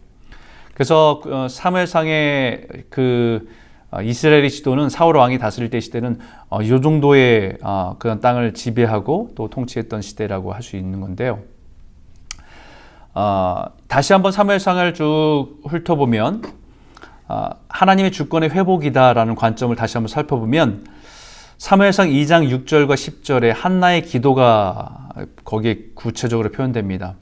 그래서 사무엘상의 이스라엘의 지도는 사울 왕이 다스릴 때 시대는 이 정도의 그런 땅을 지배하고 또 통치했던 시대라고 할 수 있는 건데요. 다시 한번 사무엘상을 쭉 훑어보면 하나님의 주권의 회복이다라는 관점을 다시 한번 살펴보면 사무엘상 2장 6절과 10절에 한나의 기도가 거기에 구체적으로 표현됩니다.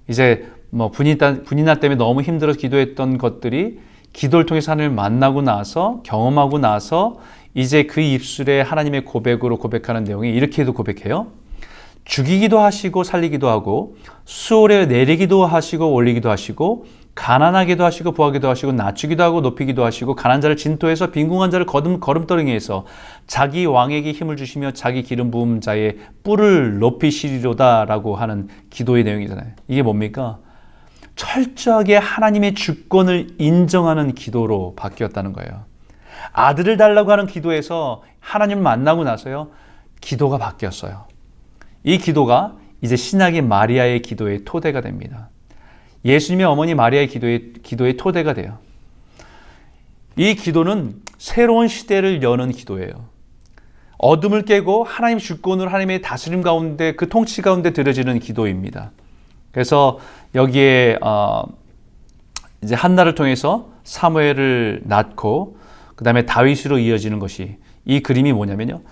이제 분이나 때문에 너무 힘들어서 기도했던 것들이 기도를 통해서 하나님을 만나고 나서 경험하고 나서 이제 그 입술에 하나님의 고백으로 고백하는 내용이 이렇게도 고백해요. 죽이기도 하시고 살리기도 하고 수월에 내리기도 하시고 올리기도 하시고 가난하기도 하시고 부하기도 하시고 낮추기도 하고 높이기도 하시고 가난한 자를 진토에서 빈궁한 자를 걸음더ring에서 자기 왕에게 힘을 주시며 자기 기름 부은 자의 뿔을 높이시리로다 라고 하는 기도의 내용이잖아요. 이게 뭡니까? 철저하게 하나님의 주권을 인정하는 기도로 바뀌었다는 거예요. 아들을 달라고 하는 기도에서 하나님을 만나고 나서요, 기도가 바뀌었어요. 이 기도가 이제 신약의 마리아의 기도의 토대가 됩니다. 예수님의 어머니 마리아의 기도의 토대가 돼요. 이 기도는 새로운 시대를 여는 기도예요. 어둠을 깨고 하나님 주권으로 하나님의 다스림 가운데 그 통치 가운데 들여지는 기도입니다. 그래서 여기에 이제 한나를 통해서 사무엘을 낳고 그 다음에 다윗으로 이어지는 것이, 이 그림이 뭐냐면요,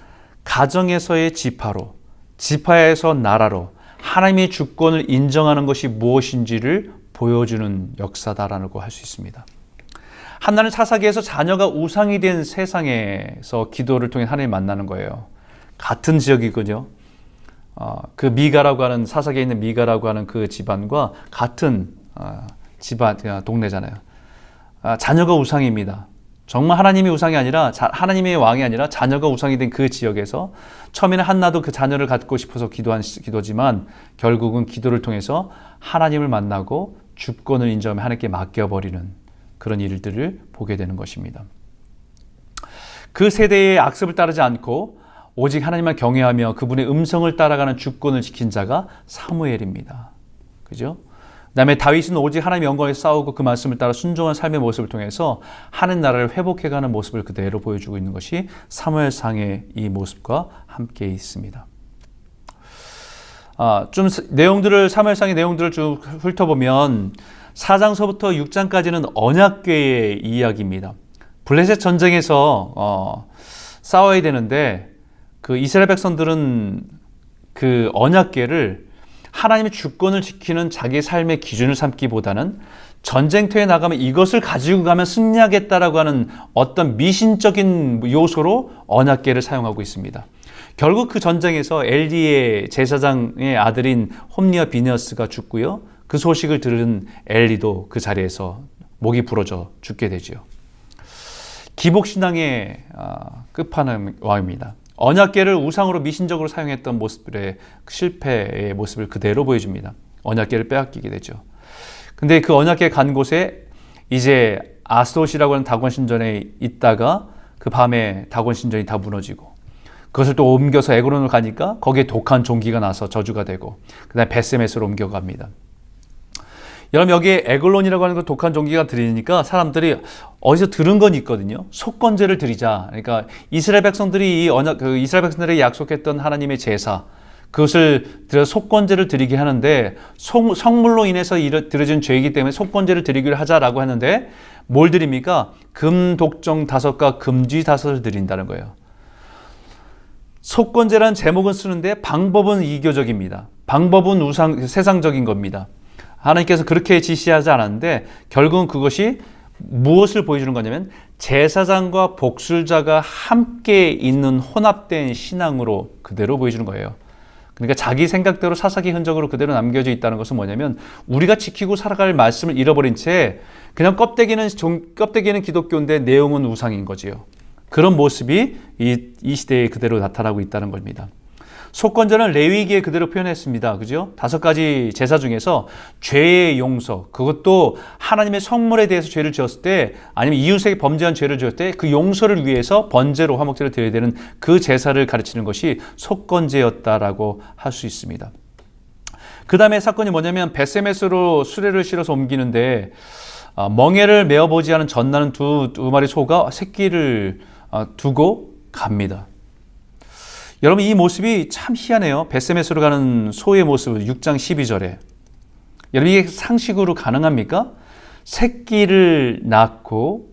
가정에서의 지파로, 지파에서 나라로 하나님의 주권을 인정하는 것이 무엇인지를 보여주는 역사다라고 할 수 있습니다. 한나는 사사기에서 자녀가 우상이 된 세상에서 기도를 통해 하나님을 만나는 거예요. 같은 지역이군요. 그 미가라고 하는, 사사기에 있는 미가라고 하는 그 집안과 같은 집안, 동네잖아요. 자녀가 우상입니다. 정말 하나님이 우상이 아니라, 하나님의 왕이 아니라 자녀가 우상이 된 그 지역에서 처음에는 한나도 그 자녀를 갖고 싶어서 기도한 기도지만 결국은 기도를 통해서 하나님을 만나고 주권을 인정하며 하나님께 맡겨버리는 그런 일들을 보게 되는 것입니다. 그 세대의 악습을 따르지 않고 오직 하나님만 경외하며 그분의 음성을 따라가는 주권을 지킨 자가 사무엘입니다. 그죠? 그 다음에 다윗은 오직 하나님의 영광에 싸우고 그 말씀을 따라 순종한 삶의 모습을 통해서 하나님 나라를 회복해가는 모습을 그대로 보여주고 있는 것이 사무엘상의 이 모습과 함께 있습니다. 좀 사무엘상의 내용들을 쭉 훑어보면 4장서부터 6장까지는 언약궤의 이야기입니다. 블레셋 전쟁에서 싸워야 되는데 그 이스라엘 백성들은 그 언약궤를 하나님의 주권을 지키는 자기 삶의 기준을 삼기보다는 전쟁터에 나가면 이것을 가지고 가면 승리하겠다라고 하는 어떤 미신적인 요소로 언약궤를 사용하고 있습니다. 결국 그 전쟁에서 엘리의 제사장의 아들인 홈리와 비느하스가 죽고요. 그 소식을 들은 엘리도 그 자리에서 목이 부러져 죽게 되죠. 기복신앙의 끝판왕입니다. 언약궤를 우상으로 미신적으로 사용했던 모습들의 실패의 모습을 그대로 보여줍니다. 언약궤를 빼앗기게 되죠. 근데 그 언약궤 간 곳에 이제 아스돗이라고 하는 다곤 신전에 있다가 그 밤에 다곤 신전이 다 무너지고 그것을 또 옮겨서 에그론을 가니까 거기에 독한 종기가 나서 저주가 되고 그 다음에 베세메스로 옮겨갑니다. 여러분, 여기에 에글론이라고 하는 그 독한 종기가 들리니까 사람들이 어디서 들은 건 있거든요. 속건제를 드리자. 그러니까 이스라엘 백성들이 이스라엘 백성들이 약속했던 하나님의 제사, 그것을 들여 속건제를 드리게 하는데 성물로 인해서 들어진 죄이기 때문에 속건제를 드리기로 하자라고 하는데 뭘 드립니까? 금 독종 5과 금쥐 5을 드린다는 거예요. 속건제라는 제목은 쓰는데 방법은 이교적입니다. 방법은 세상적인 겁니다. 하나님께서 그렇게 지시하지 않았는데 결국은 그것이 무엇을 보여주는 거냐면 제사장과 복술자가 함께 있는 혼합된 신앙으로 그대로 보여주는 거예요. 그러니까 자기 생각대로 사사기 흔적으로 그대로 남겨져 있다는 것은 뭐냐면 우리가 지키고 살아갈 말씀을 잃어버린 채 그냥 껍데기는 기독교인데 내용은 우상인 거지요. 그런 모습이 이 시대에 그대로 나타나고 있다는 겁니다. 속건제는 레위기에 그대로 표현했습니다. 그죠? 5가지 제사 중에서 죄의 용서, 그것도 하나님의 성물에 대해서 죄를 지었을 때, 아니면 이웃에게 범죄한 죄를 지었을 때 그 용서를 위해서 번제로 화목제를 드려야 되는 그 제사를 가르치는 것이 속건제였다라고 할 수 있습니다. 그 다음에 사건이 뭐냐면 벳세메스로 수레를 실어서 옮기는데 멍에를 메어보지 않은 젖나는 두 마리 소가 새끼를 두고 갑니다. 여러분, 이 모습이 참 희한해요. 벳세메스로 가는 소의 모습, 6장 12절에. 여러분, 이게 상식으로 가능합니까? 새끼를 낳고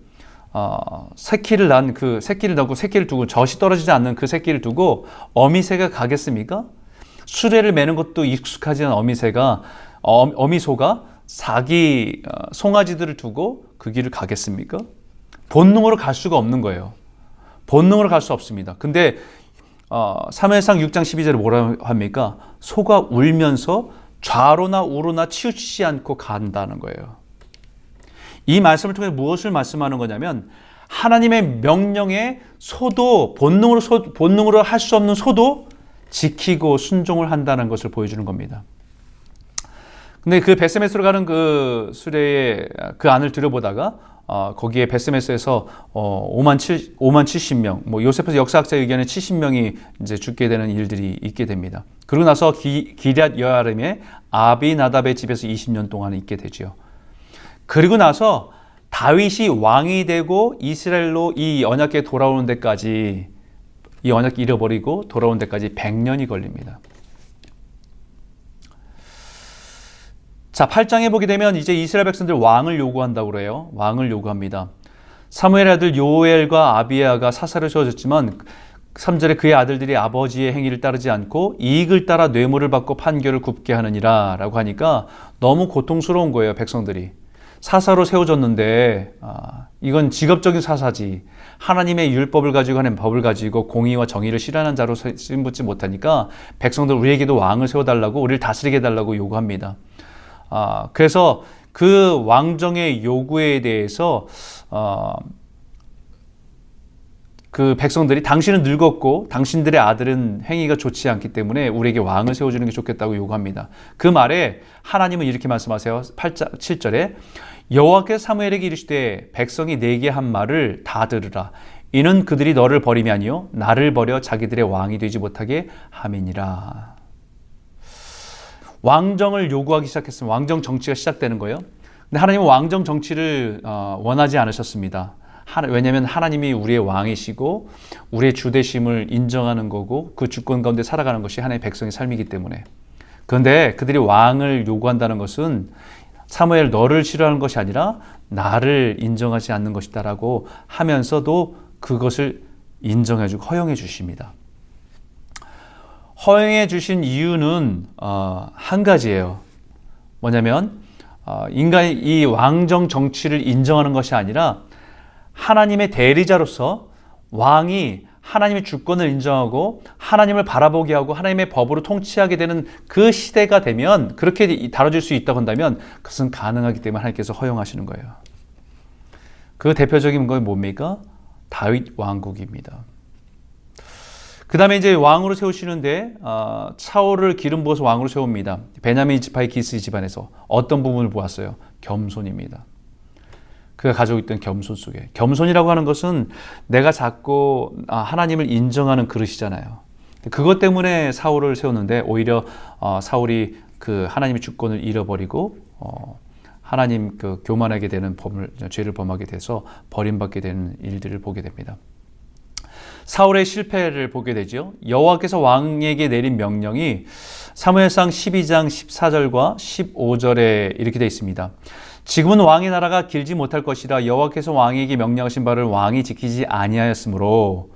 새끼를 낳고 새끼를 두고 젖이 떨어지지 않는 그 새끼를 두고 어미새가 가겠습니까? 수레를 매는 것도 익숙하지 않은 어미소가 자기 송아지들을 두고 그 길을 가겠습니까? 본능으로 갈 수가 없는 거예요. 본능으로 갈 수 없습니다. 근데 사무엘상 6장 12절에 뭐라고 합니까? 소가 울면서 좌로나 우로나 치우치지 않고 간다는 거예요. 이 말씀을 통해 무엇을 말씀하는 거냐면 하나님의 명령에 소도 본능으로 할 수 없는 소도 지키고 순종을 한다는 것을 보여주는 겁니다. 근데 그 벳세메스로 가는 그 수레의 그 안을 들여보다가 거기에 벳세메스에서 5만 70명, 뭐 요셉에서 역사학자의 의견에 70명이 이제 죽게 되는 일들이 있게 됩니다. 그러고 나서 기럇 여아림의 아비나답의 집에서 20년 동안 있게 되죠. 그리고 나서 다윗이 왕이 되고 이스라엘로 이 언약궤 돌아오는 데까지, 이 언약 잃어버리고 돌아오는 데까지 100년이 걸립니다. 자, 8장에 보게 되면 이제 이스라엘 백성들 왕을 요구한다고 그래요. 왕을 요구합니다. 사무엘의 아들 요엘과 아비야가 사사를 세워졌지만 3절에 그의 아들들이 아버지의 행위를 따르지 않고 이익을 따라 뇌물을 받고 판결을 굽게 하느니라 라고 하니까 너무 고통스러운 거예요. 백성들이. 사사로 세워졌는데 이건 직업적인 사사지, 하나님의 율법을 가지고 하는 법을 가지고 공의와 정의를 실현하는 자로 쓰임받지 못하니까 백성들 우리에게도 왕을 세워달라고, 우리를 다스리게 해달라고 요구합니다. 그래서 그 왕정의 요구에 대해서 그 백성들이 당신은 늙었고 당신들의 아들은 행위가 좋지 않기 때문에 우리에게 왕을 세워주는 게 좋겠다고 요구합니다. 그 말에 하나님은 이렇게 말씀하세요. 7절에 여호와께서 사무엘에게 이르시되 백성이 내게 한 말을 다 들으라. 이는 그들이 너를 버림이 아니요 나를 버려 자기들의 왕이 되지 못하게 함이니라. 왕정을 요구하기 시작했으면 왕정 정치가 시작되는 거예요. 근데 하나님은 왕정 정치를 원하지 않으셨습니다. 왜냐하면 하나님이 우리의 왕이시고 우리의 주대심을 인정하는 거고 그 주권 가운데 살아가는 것이 하나님의 백성의 삶이기 때문에. 그런데 그들이 왕을 요구한다는 것은 사무엘 너를 싫어하는 것이 아니라 나를 인정하지 않는 것이다 라고 하면서도 그것을 인정해주고 허용해 주십니다. 허용해 주신 이유는 한 가지예요. 뭐냐면 인간이 이 왕정 정치를 인정하는 것이 아니라 하나님의 대리자로서 왕이 하나님의 주권을 인정하고 하나님을 바라보게 하고 하나님의 법으로 통치하게 되는 그 시대가 되면, 그렇게 다뤄질 수 있다고 한다면 그것은 가능하기 때문에 하나님께서 허용하시는 거예요. 그 대표적인 건 뭡니까? 다윗 왕국입니다. 그 다음에 이제 왕으로 세우시는데 사울을 기름 부어서 왕으로 세웁니다. 베냐민 지파의 기스 집안에서 어떤 부분을 보았어요? 겸손입니다. 그가 가지고 있던 겸손 속에, 겸손이라고 하는 것은 내가 자꾸 하나님을 인정하는 그릇이잖아요. 그것 때문에 사울을 세웠는데 오히려 사울이 그 하나님의 주권을 잃어버리고 하나님 그 교만하게 되는 죄를 범하게 돼서 버림받게 되는 일들을 보게 됩니다. 사울의 실패를 보게 되죠. 여호와께서 왕에게 내린 명령이 사무엘상 12장 14절과 15절에 이렇게 되어 있습니다. 지금은 왕의 나라가 길지 못할 것이라 여호와께서 왕에게 명령하신 바를 왕이 지키지 아니하였으므로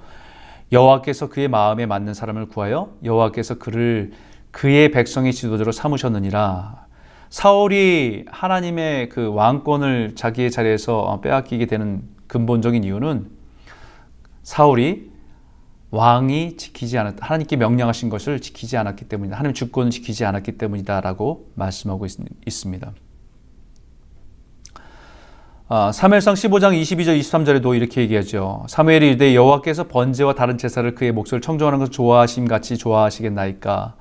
여호와께서 그의 마음에 맞는 사람을 구하여 여호와께서 그를 그의 백성의 지도자로 삼으셨느니라. 사울이 하나님의 그 왕권을 자기의 자리에서 빼앗기게 되는 근본적인 이유는 사울이 왕이 지키지 않았다, 하나님께 명령하신 것을 지키지 않았기 때문이다, 하나님의 주권을 지키지 않았기 때문이다 라고 말씀하고 있습니다. 사무엘상 15장 22절 23절에도 이렇게 얘기하죠. 사무엘이 이르되 여호와께서 번제와 다른 제사를 그의 몫을 청정하는 것을 좋아하심 같이 좋아하시겠나이까.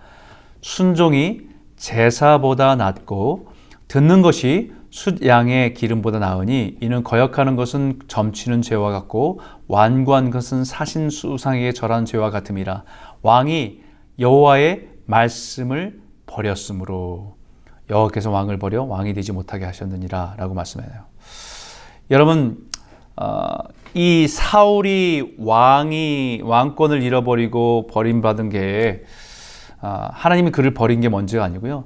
순종이 제사보다 낫고 듣는 것이 숫 양의 기름보다 나으니 이는 거역하는 것은 점치는 죄와 같고 완고한 것은 사신 수상에게 절한 죄와 같음이라. 왕이 여호와의 말씀을 버렸으므로 여호와께서 왕을 버려 왕이 되지 못하게 하셨느니라 라고 말씀해요. 여러분, 이 사울이 왕권을 잃어버리고 버림받은 게 하나님이 그를 버린 게 먼저가 아니고요.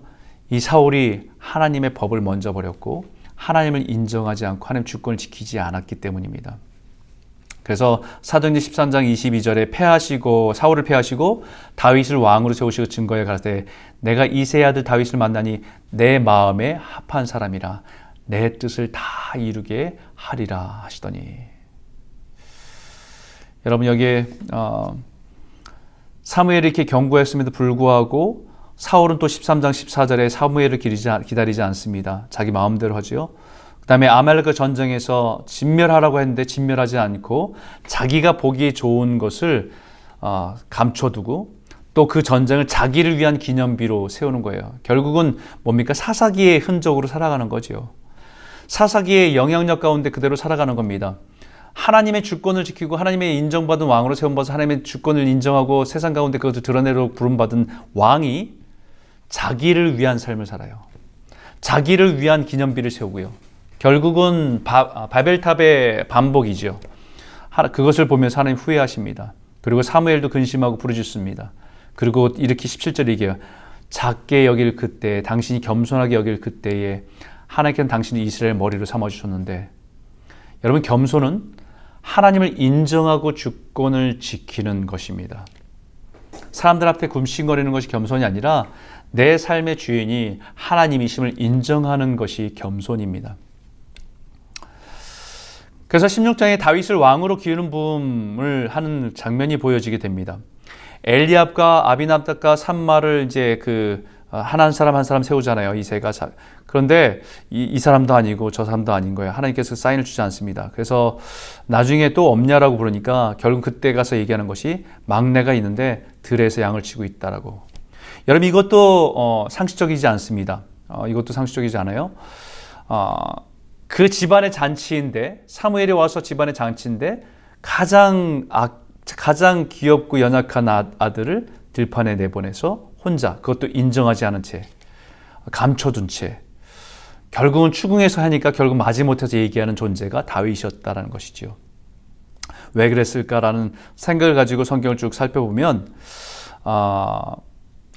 이 사울이 하나님의 법을 먼저 버렸고 하나님을 인정하지 않고 하나님 주권을 지키지 않았기 때문입니다. 그래서 사도행전 13장 22절에 사울을 패하시고 다윗을 왕으로 세우시고 증거에 가라사대 내가 이새의 아들 다윗을 만나니 내 마음에 합한 사람이라 내 뜻을 다 이루게 하리라 하시더니. 여러분, 여기에 사무엘이 이렇게 경고했음에도 불구하고 사울은 또 13장 14절에 사무엘을 기다리지 않습니다. 자기 마음대로 하죠. 그 다음에 아말렉 전쟁에서 진멸하라고 했는데 진멸하지 않고 자기가 보기에 좋은 것을 감춰두고 또 그 전쟁을 자기를 위한 기념비로 세우는 거예요. 결국은 뭡니까? 사사기의 흔적으로 살아가는 거죠. 사사기의 영향력 가운데 그대로 살아가는 겁니다. 하나님의 주권을 지키고 하나님의 인정받은 왕으로 세움받아서 하나님의 주권을 인정하고 세상 가운데 그것을 드러내도록 부름받은 왕이 자기를 위한 삶을 살아요. 자기를 위한 기념비를 세우고요. 결국은 바벨탑의 반복이죠. 그것을 보면서 하나님 후회하십니다. 그리고 사무엘도 근심하고 부르짖습니다. 그리고 이렇게 17절에 얘기해요. 작게 여길 그때, 당신이 겸손하게 여길 그때에 하나님께는 당신이 이스라엘 머리로 삼아주셨는데, 여러분, 겸손은 하나님을 인정하고 주권을 지키는 것입니다. 사람들 앞에 굶신거리는 것이 겸손이 아니라 내 삶의 주인이 하나님이심을 인정하는 것이 겸손입니다. 그래서 16장에 다윗을 왕으로 기르는 부음을 하는 장면이 보여지게 됩니다. 엘리압과 아비나답과 산마를 이제 한 사람 한 사람 세우잖아요. 이새가. 그런데 이 사람도 아니고 저 사람도 아닌 거예요. 하나님께서 사인을 주지 않습니다. 그래서 나중에 또 없냐라고 부르니까 결국 그때 가서 얘기하는 것이 막내가 있는데 들에서 양을 치고 있다라고. 여러분, 이것도 상식적이지 않습니다. 이것도 상식적이지 않아요. 그 집안의 잔치인데, 사무엘이 와서 집안의 잔치인데 가장 귀엽고 연약한 아들을 들판에 내보내서 혼자, 그것도 인정하지 않은 채, 감춰둔 채, 결국은 추궁해서 하니까 결국 마지못해서 얘기하는 존재가 다윗이었다라는 것이죠. 왜 그랬을까라는 생각을 가지고 성경을 쭉 살펴보면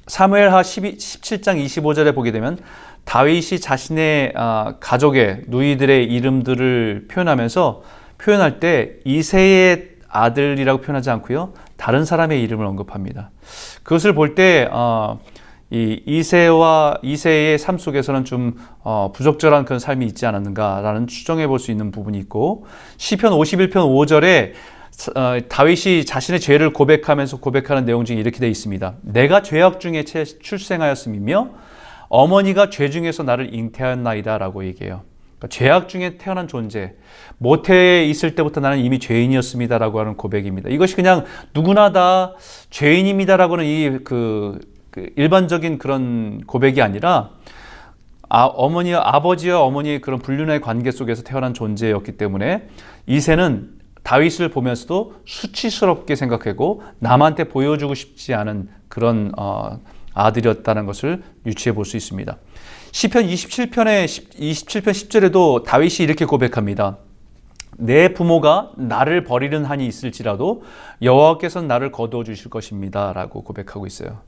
사무엘하 17장 25절에 보게 되면 다윗이 자신의 가족의 누이들의 이름들을 표현할 때 이새의 아들이라고 표현하지 않고요, 다른 사람의 이름을 언급합니다. 그것을 볼 때 이 이새의 삶 속에서는 좀 부적절한 그런 삶이 있지 않았는가라는 추정해 볼 수 있는 부분이 있고, 시편 51편 5절에 다윗이 자신의 죄를 고백하는 내용 중에 이렇게 되어 있습니다. 내가 죄악 중에 출생하였음이며 어머니가 죄 중에서 나를 잉태하였나이다 라고 얘기해요. 그러니까 죄악 중에 태어난 존재, 모태에 있을 때부터 나는 이미 죄인이었습니다 라고 하는 고백입니다. 이것이 그냥 누구나 다 죄인입니다 라고는 일반적인 그런 고백이 아니라 아버지와 어머니의 그런 불륜의 관계 속에서 태어난 존재였기 때문에 이새는 다윗을 보면서도 수치스럽게 생각하고 남한테 보여주고 싶지 않은 그런 아들이었다는 것을 유추해 볼 수 있습니다. 시편 27편 10절에도 다윗이 이렇게 고백합니다. 내 부모가 나를 버리는 한이 있을지라도 여호와께서는 나를 거두어 주실 것입니다 라고 고백하고 있어요.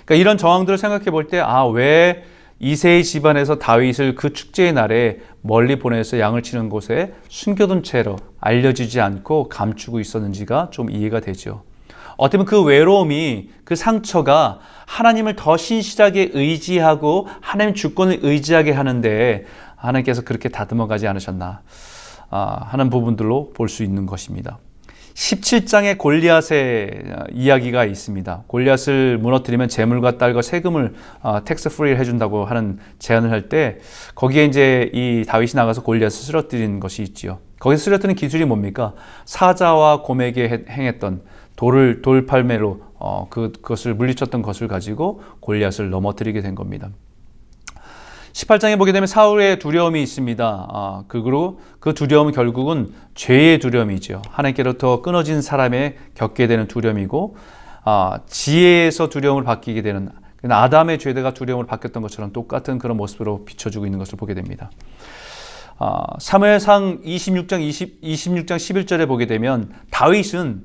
그러니까 이런 정황들을 생각해 볼 때 왜 이새의 집안에서 다윗을 그 축제의 날에 멀리 보내서 양을 치는 곳에 숨겨둔 채로 알려지지 않고 감추고 있었는지가 좀 이해가 되죠. 어떻게 보면 그 외로움이, 그 상처가 하나님을 더 신실하게 의지하고 하나님 주권을 의지하게 하는데 하나님께서 그렇게 다듬어 가지 않으셨나 하는 부분들로 볼 수 있는 것입니다. 17장에 골리앗의 이야기가 있습니다. 골리앗을 무너뜨리면 재물과 딸과 세금을 텍스 프리를 해준다고 하는 제안을 할 때 거기에 이제 이 다윗이 나가서 골리앗을 쓰러뜨린 것이 있지요. 거기서 쓰러뜨린 기술이 뭡니까? 사자와 곰에게 행했던 돌팔매로 그것을 물리쳤던 것을 가지고 골리앗을 넘어뜨리게 된 겁니다. 18장에 보게 되면 사울의 두려움이 있습니다. 그리고 그 두려움은 결국은 죄의 두려움이죠. 하나님께로부터 끊어진 사람의 겪게 되는 두려움이고, 지혜에서 두려움을 바뀌게 되는, 아담의 죄가 두려움을 바뀌었던 것처럼 똑같은 그런 모습으로 비춰주고 있는 것을 보게 됩니다. 사무엘상 26장 11절에 보게 되면 다윗은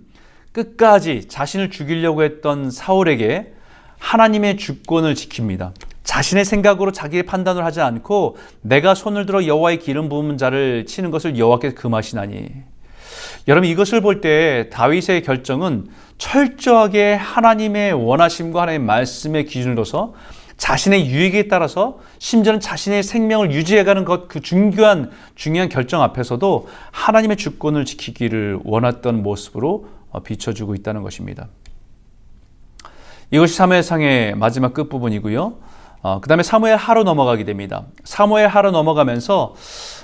끝까지 자신을 죽이려고 했던 사울에게 하나님의 주권을 지킵니다. 자신의 생각으로 자기의 판단을 하지 않고 내가 손을 들어 여호와의 기름 부은 자를 치는 것을 여호와께서 금하시나니. 여러분, 이것을 볼 때 다윗의 결정은 철저하게 하나님의 원하심과 하나님의 말씀의 기준을 둬서 자신의 유익에 따라서 심지어는 자신의 생명을 유지해가는 것, 그 중요한 결정 앞에서도 하나님의 주권을 지키기를 원했던 모습으로 비춰주고 있다는 것입니다. 이것이 사무엘상의 마지막 끝부분이고요. 그 다음에 사무엘 하로 넘어가게 됩니다. 사무엘 하로 넘어가면서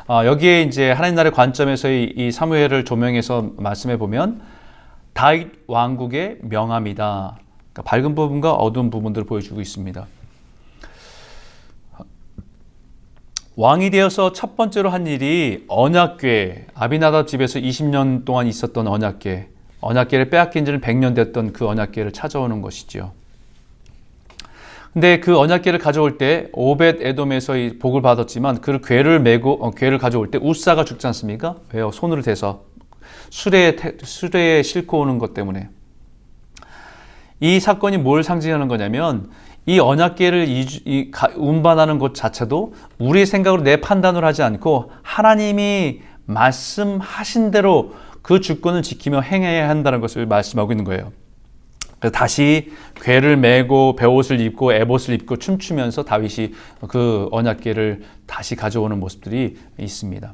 여기에 이제 하나님 나라의 관점에서 이 사무엘을 조명해서 말씀해 보면 다윗 왕국의 명암이다. 그러니까 밝은 부분과 어두운 부분들을 보여주고 있습니다. 왕이 되어서 첫 번째로 한 일이 언약궤, 아비나답 집에서 20년 동안 있었던 언약궤를 빼앗긴 지는 100년 됐던 그 언약궤를 찾아오는 것이지요. 근데 그 언약궤를 가져올 때 오벳 에돔에서 복을 받았지만 그 궤를 메고 궤를 가져올 때 우사가 죽지 않습니까? 왜요? 손으로 대서 수레에 싣고 오는 것 때문에. 이 사건이 뭘 상징하는 거냐면 이 언약궤를 운반하는 것 자체도 우리의 생각으로 내 판단을 하지 않고 하나님이 말씀하신 대로 그 주권을 지키며 행해야 한다는 것을 말씀하고 있는 거예요. 다시 궤를 메고 베옷을 입고 에봇을 입고 춤추면서 다윗이 그 언약궤를 다시 가져오는 모습들이 있습니다.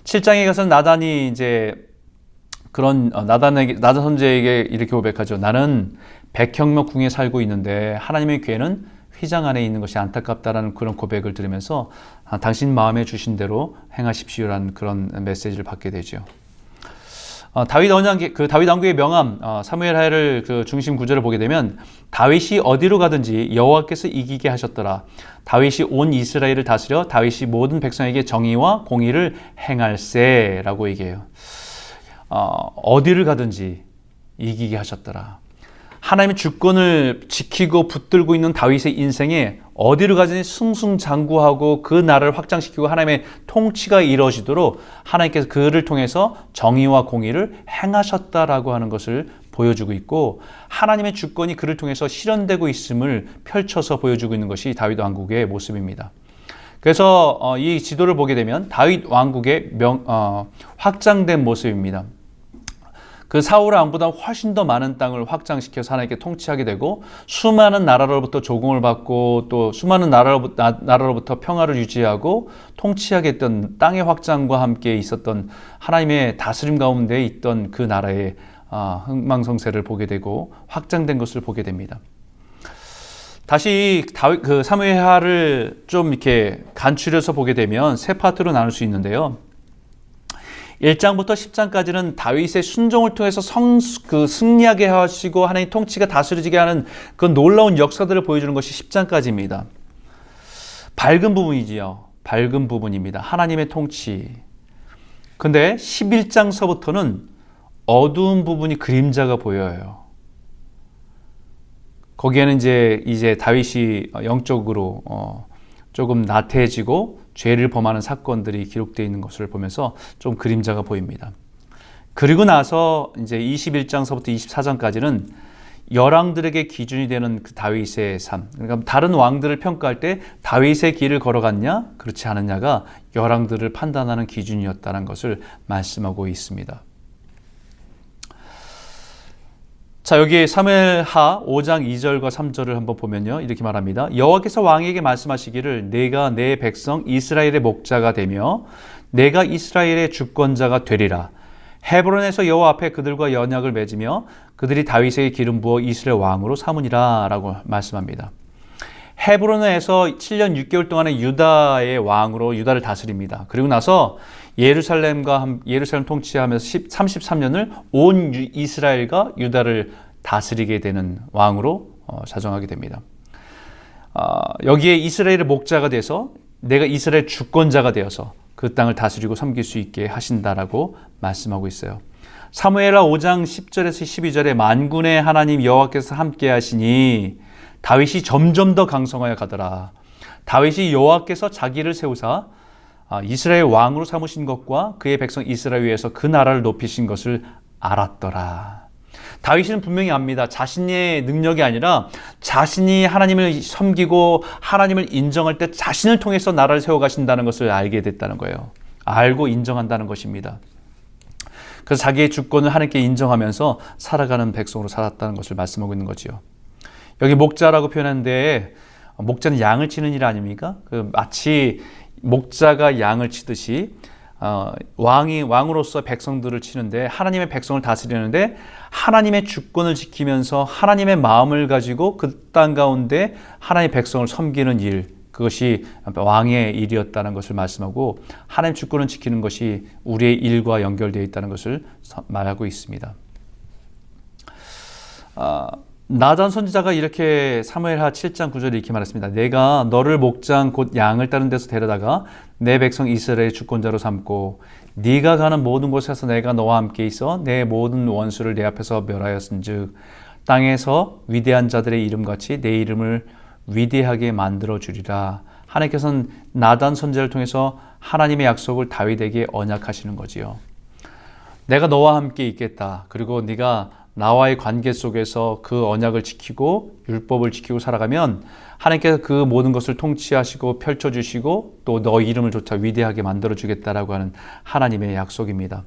7장에 가서는 나단이 이제 나단 선지자에게 이렇게 고백하죠. 나는 백형목 궁에 살고 있는데 하나님의 궤는 휘장 안에 있는 것이 안타깝다라는 그런 고백을 들으면서 당신 마음에 주신 대로 행하십시오라는 그런 메시지를 받게 되죠. 다윗 왕국의 명함, 사무엘 하를 그 중심 구절을 보게 되면 다윗이 어디로 가든지 여호와께서 이기게 하셨더라. 다윗이 온 이스라엘을 다스려 다윗이 모든 백성에게 정의와 공의를 행할세라고 얘기해요. 어디를 가든지 이기게 하셨더라. 하나님의 주권을 지키고 붙들고 있는 다윗의 인생에 어디로 가든지 승승장구하고 그 나라를 확장시키고 하나님의 통치가 이루어지도록 하나님께서 그를 통해서 정의와 공의를 행하셨다라고 하는 것을 보여주고 있고 하나님의 주권이 그를 통해서 실현되고 있음을 펼쳐서 보여주고 있는 것이 다윗 왕국의 모습입니다. 그래서 이 지도를 보게 되면 다윗 왕국의 확장된 모습입니다. 그 사울 왕보다 훨씬 더 많은 땅을 확장시켜서 하나님께 통치하게 되고 수많은 나라로부터 조공을 받고 또 수많은 나라로부터 평화를 유지하고 통치하게 했던 땅의 확장과 함께 있었던 하나님의 다스림 가운데 있던 그 나라의 흥망성쇠를 보게 되고 확장된 것을 보게 됩니다. 다시 그 사무엘하를 좀 이렇게 간추려서 보게 되면 세 파트로 나눌 수 있는데요. 1장부터 10장까지는 다윗의 순종을 통해서 승리하게 하시고 하나님 통치가 다스려지게 하는 그 놀라운 역사들을 보여주는 것이 10장까지입니다. 밝은 부분이지요. 밝은 부분입니다. 하나님의 통치. 근데 11장서부터는 어두운 부분이 그림자가 보여요. 거기에는 이제 다윗이 영적으로 조금 나태해지고 죄를 범하는 사건들이 기록되어 있는 것을 보면서 좀 그림자가 보입니다. 그리고 나서 이제 21장서부터 24장까지는 열왕들에게 기준이 되는 그 다윗의 삶. 그러니까 다른 왕들을 평가할 때 다윗의 길을 걸어갔냐, 그렇지 않았냐가 열왕들을 판단하는 기준이었다는 것을 말씀하고 있습니다. 자, 여기 사무엘하 5장 2절과 3절을 한번 보면요. 이렇게 말합니다. 여호와께서 왕에게 말씀하시기를 내가 내 백성 이스라엘의 목자가 되며 내가 이스라엘의 주권자가 되리라. 헤브론에서 여호와 앞에 그들과 언약을 맺으며 그들이 다윗에게 기름 부어 이스라엘 왕으로 삼으니라 라고 말씀합니다. 헤브론에서 7년 6개월 동안의 유다의 왕으로 유다를 다스립니다. 그리고 나서 예루살렘 통치하면서 33년을 온 이스라엘과 유다를 다스리게 되는 왕으로 자정하게 됩니다. 여기에 이스라엘의 목자가 돼서 내가 이스라엘 주권자가 되어서 그 땅을 다스리고 섬길 수 있게 하신다라고 말씀하고 있어요. 사무엘하 5장 10절에서 12절에 만군의 하나님 여호와께서 함께 하시니 다윗이 점점 더 강성하여 가더라. 다윗이 여호와께서 자기를 세우사 이스라엘 왕으로 삼으신 것과 그의 백성 이스라엘 위에서 그 나라를 높이신 것을 알았더라. 다윗은 분명히 압니다. 자신의 능력이 아니라 자신이 하나님을 섬기고 하나님을 인정할 때 자신을 통해서 나라를 세워가신다는 것을 알게 됐다는 거예요. 알고 인정한다는 것입니다. 그래서 자기의 주권을 하나님께 인정하면서 살아가는 백성으로 살았다는 것을 말씀하고 있는 거지요. 여기 목자라고 표현하는데 목자는 양을 치는 일 아닙니까? 마치 목자가 양을 치듯이 왕으로서 백성들을 치는데 하나님의 백성을 다스리는데 하나님의 주권을 지키면서 하나님의 마음을 가지고 그 땅 가운데 하나님의 백성을 섬기는 일, 그것이 왕의 일이었다는 것을 말씀하고 하나님의 주권을 지키는 것이 우리의 일과 연결되어 있다는 것을 말하고 있습니다. 나단 선지자가 이렇게 사무엘하 7장 9절에 이렇게 말했습니다. 내가 너를 목장 곧 양을 따른 데서 데려다가 내 백성 이스라엘의 주권자로 삼고 네가 가는 모든 곳에서 내가 너와 함께 있어 내 모든 원수를 내 앞에서 멸하였은즉 땅에서 위대한 자들의 이름같이 내 이름을 위대하게 만들어 주리라. 하나님께서는 나단 선지자를 통해서 하나님의 약속을 다윗에게 언약하시는 거지요. 내가 너와 함께 있겠다. 그리고 네가 나와의 관계 속에서 그 언약을 지키고 율법을 지키고 살아가면 하나님께서 그 모든 것을 통치하시고 펼쳐주시고 또 너 이름을 조차 위대하게 만들어주겠다라고 하는 하나님의 약속입니다.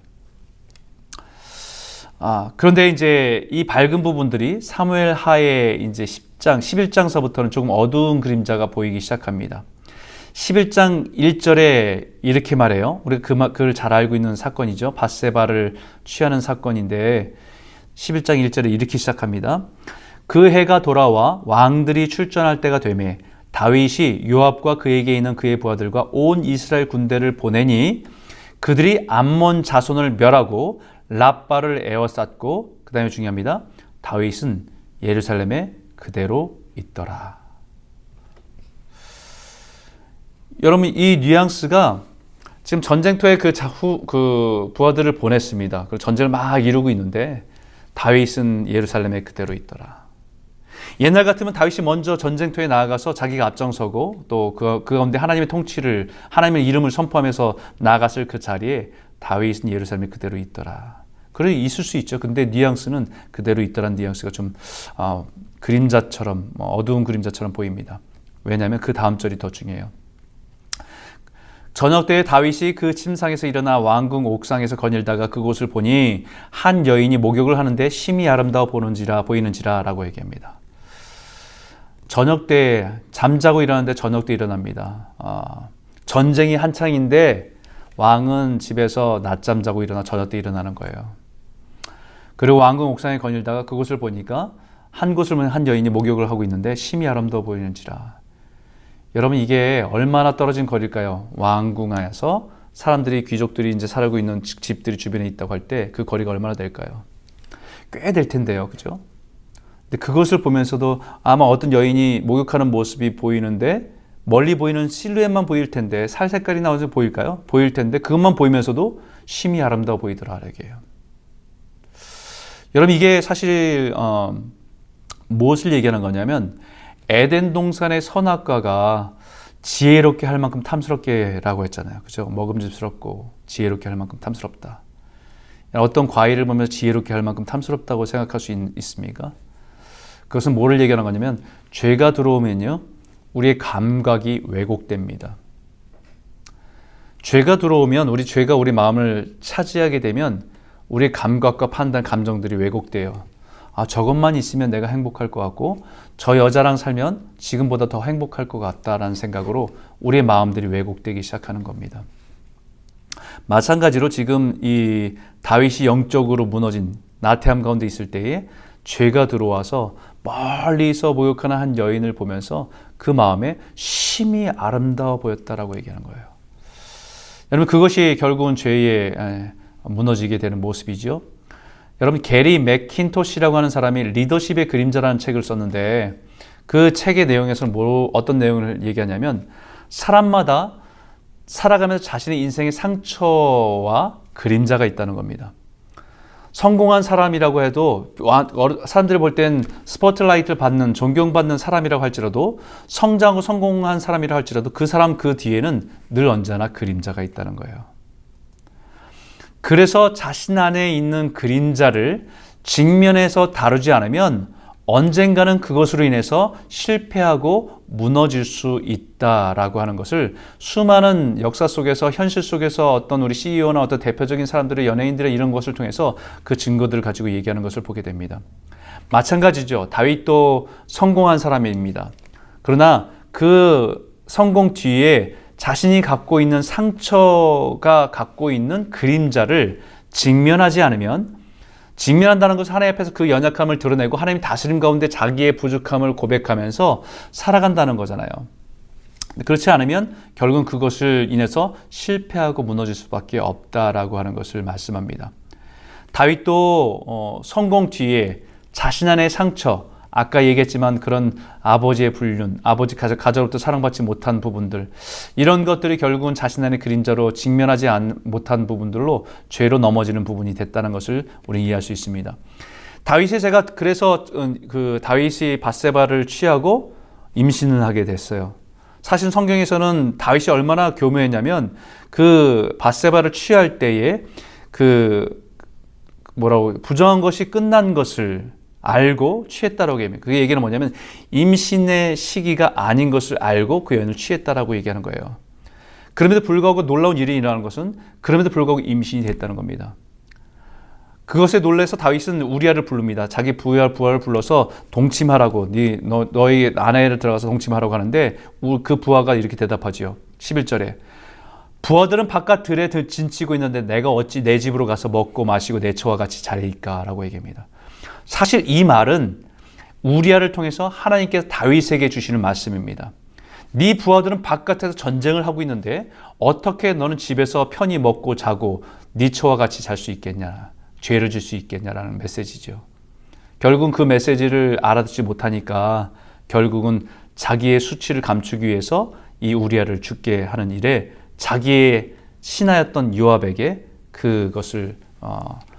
그런데 이제 이 밝은 부분들이 사무엘 하의 이제 10장, 11장서부터는 조금 어두운 그림자가 보이기 시작합니다. 11장 1절에 이렇게 말해요. 우리가 그를 잘 알고 있는 사건이죠. 밧세바를 취하는 사건인데 11장 1절에 이렇게 시작합니다. 그 해가 돌아와 왕들이 출전할 때가 되매 다윗이 요압과 그에게 있는 그의 부하들과 온 이스라엘 군대를 보내니 그들이 암몬 자손을 멸하고 랍바를 에워쌌고 그 다음에 중요합니다. 다윗은 예루살렘에 그대로 있더라. 여러분 이 뉘앙스가 지금 전쟁터에 그 부하들을 보냈습니다. 그 전쟁을 막 이루고 있는데 다윗은 예루살렘에 그대로 있더라. 옛날 같으면 다윗이 먼저 전쟁터에 나아가서 자기가 앞장서고 또 그 가운데 하나님의 통치를 하나님의 이름을 선포하면서 나아갔을 그 자리에 다윗은 예루살렘에 그대로 있더라. 그래 있을 수 있죠. 근데 뉘앙스는 그대로 있더라는 뉘앙스가 좀 그림자처럼 어두운 그림자처럼 보입니다. 왜냐하면 그 다음 절이 더 중요해요. 저녁 때에 다윗이 그 침상에서 일어나 왕궁 옥상에서 거닐다가 그곳을 보니 한 여인이 목욕을 하는데 심히 아름다워 보이는지라 라고 얘기합니다. 저녁 때 잠자고 일어났는데 저녁 때 일어납니다. 전쟁이 한창인데 왕은 집에서 낮잠 자고 일어나 저녁 때 일어나는 거예요. 그리고 왕궁 옥상에 거닐다가 그곳을 보니까 한 여인이 목욕을 하고 있는데 심히 아름다워 보이는지라. 여러분 이게 얼마나 떨어진 거리일까요? 왕궁에서 사람들이 귀족들이 이제 살고 있는 집들이 주변에 있다고 할 때 그 거리가 얼마나 될까요? 꽤 될 텐데요, 그죠? 근데 그것을 보면서도 아마 어떤 여인이 목욕하는 모습이 보이는데 멀리 보이는 실루엣만 보일 텐데 살 색깔이 나오면서 보일까요? 보일 텐데 그것만 보이면서도 심히 아름다워 보이더라 이게요. 여러분 이게 사실 무엇을 얘기하는 거냐면 에덴 동산의 선악과가 지혜롭게 할 만큼 탐스럽게라고 했잖아요. 그죠? 먹음직스럽고 지혜롭게 할 만큼 탐스럽다. 어떤 과일을 보면서 지혜롭게 할 만큼 탐스럽다고 생각할 수 있습니까? 그것은 뭐를 얘기하는 거냐면 죄가 들어오면요. 우리의 감각이 왜곡됩니다. 죄가 들어오면 죄가 우리 마음을 차지하게 되면 우리의 감각과 판단, 감정들이 왜곡돼요. 저것만 있으면 내가 행복할 것 같고 저 여자랑 살면 지금보다 더 행복할 것 같다라는 생각으로 우리의 마음들이 왜곡되기 시작하는 겁니다. 마찬가지로 지금 이 다윗이 영적으로 무너진 나태함 가운데 있을 때에 죄가 들어와서 멀리서 목욕하는 한 여인을 보면서 그 마음에 심히 아름다워 보였다라고 얘기하는 거예요. 여러분, 그것이 결국은 죄에 무너지게 되는 모습이죠. 여러분, 게리 맥킨토시라고 하는 사람이 리더십의 그림자라는 책을 썼는데 그 책의 내용에서는 어떤 내용을 얘기하냐면 사람마다 살아가면서 자신의 인생의 상처와 그림자가 있다는 겁니다. 성공한 사람이라고 해도 사람들이 볼 땐 스포트라이트를 받는, 존경받는 사람이라고 할지라도 성장하고 성공한 사람이라고 할지라도 그 사람 그 뒤에는 늘 언제나 그림자가 있다는 거예요. 그래서 자신 안에 있는 그림자를 직면해서 다루지 않으면 언젠가는 그것으로 인해서 실패하고 무너질 수 있다라고 하는 것을 수많은 역사 속에서, 현실 속에서 어떤 우리 CEO나 어떤 대표적인 사람들의, 연예인들의 이런 것을 통해서 그 증거들을 가지고 얘기하는 것을 보게 됩니다. 마찬가지죠. 다윗도 성공한 사람입니다. 그러나 그 성공 뒤에 자신이 갖고 있는 상처가 갖고 있는 그림자를 직면하지 않으면, 직면한다는 것은 하나님 앞에서 그 연약함을 드러내고 하나님 다스림 가운데 자기의 부족함을 고백하면서 살아간다는 거잖아요. 그렇지 않으면 결국은 그것을 인해서 실패하고 무너질 수밖에 없다라고 하는 것을 말씀합니다. 다윗도 성공 뒤에 자신 안의 상처, 아까 얘기했지만 그런 아버지의 불륜, 아버지 가족으로부터 사랑받지 못한 부분들, 이런 것들이 결국은 자신 안의 그림자로 직면하지 못한 부분들로 죄로 넘어지는 부분이 됐다는 것을 우리는 이해할 수 있습니다. 다윗의 죄가 그래서 그 다윗이 밧세바를 취하고 임신을 하게 됐어요. 사실 성경에서는 다윗이 얼마나 교묘했냐면 그 밧세바를 취할 때에 부정한 것이 끝난 것을 알고 취했다라고 얘기합니다. 그 얘기는 뭐냐면 임신의 시기가 아닌 것을 알고 그 여인을 취했다라고 얘기하는 거예요. 그럼에도 불구하고 놀라운 일이 일어나는 것은 그럼에도 불구하고 임신이 됐다는 겁니다. 그것에 놀라서 다윗은 우리아를 부릅니다. 자기 부하를 불러서 동침하라고, 너희 아내를 들어가서 동침하라고 하는데 그 부하가 이렇게 대답하지요. 11절에 부하들은 바깥 들에 진치고 있는데 내가 어찌 내 집으로 가서 먹고 마시고 내 처와 같이 자리일까? 라고 얘기합니다. 사실 이 말은 우리아를 통해서 하나님께서 다윗에게 주시는 말씀입니다. 네 부하들은 바깥에서 전쟁을 하고 있는데 어떻게 너는 집에서 편히 먹고 자고 네 처와 같이 잘 수 있겠냐, 죄를 질 수 있겠냐라는 메시지죠. 결국은 그 메시지를 알아듣지 못하니까 결국은 자기의 수치를 감추기 위해서 이 우리아를 죽게 하는 일에 자기의 신하였던 요압에게 그것을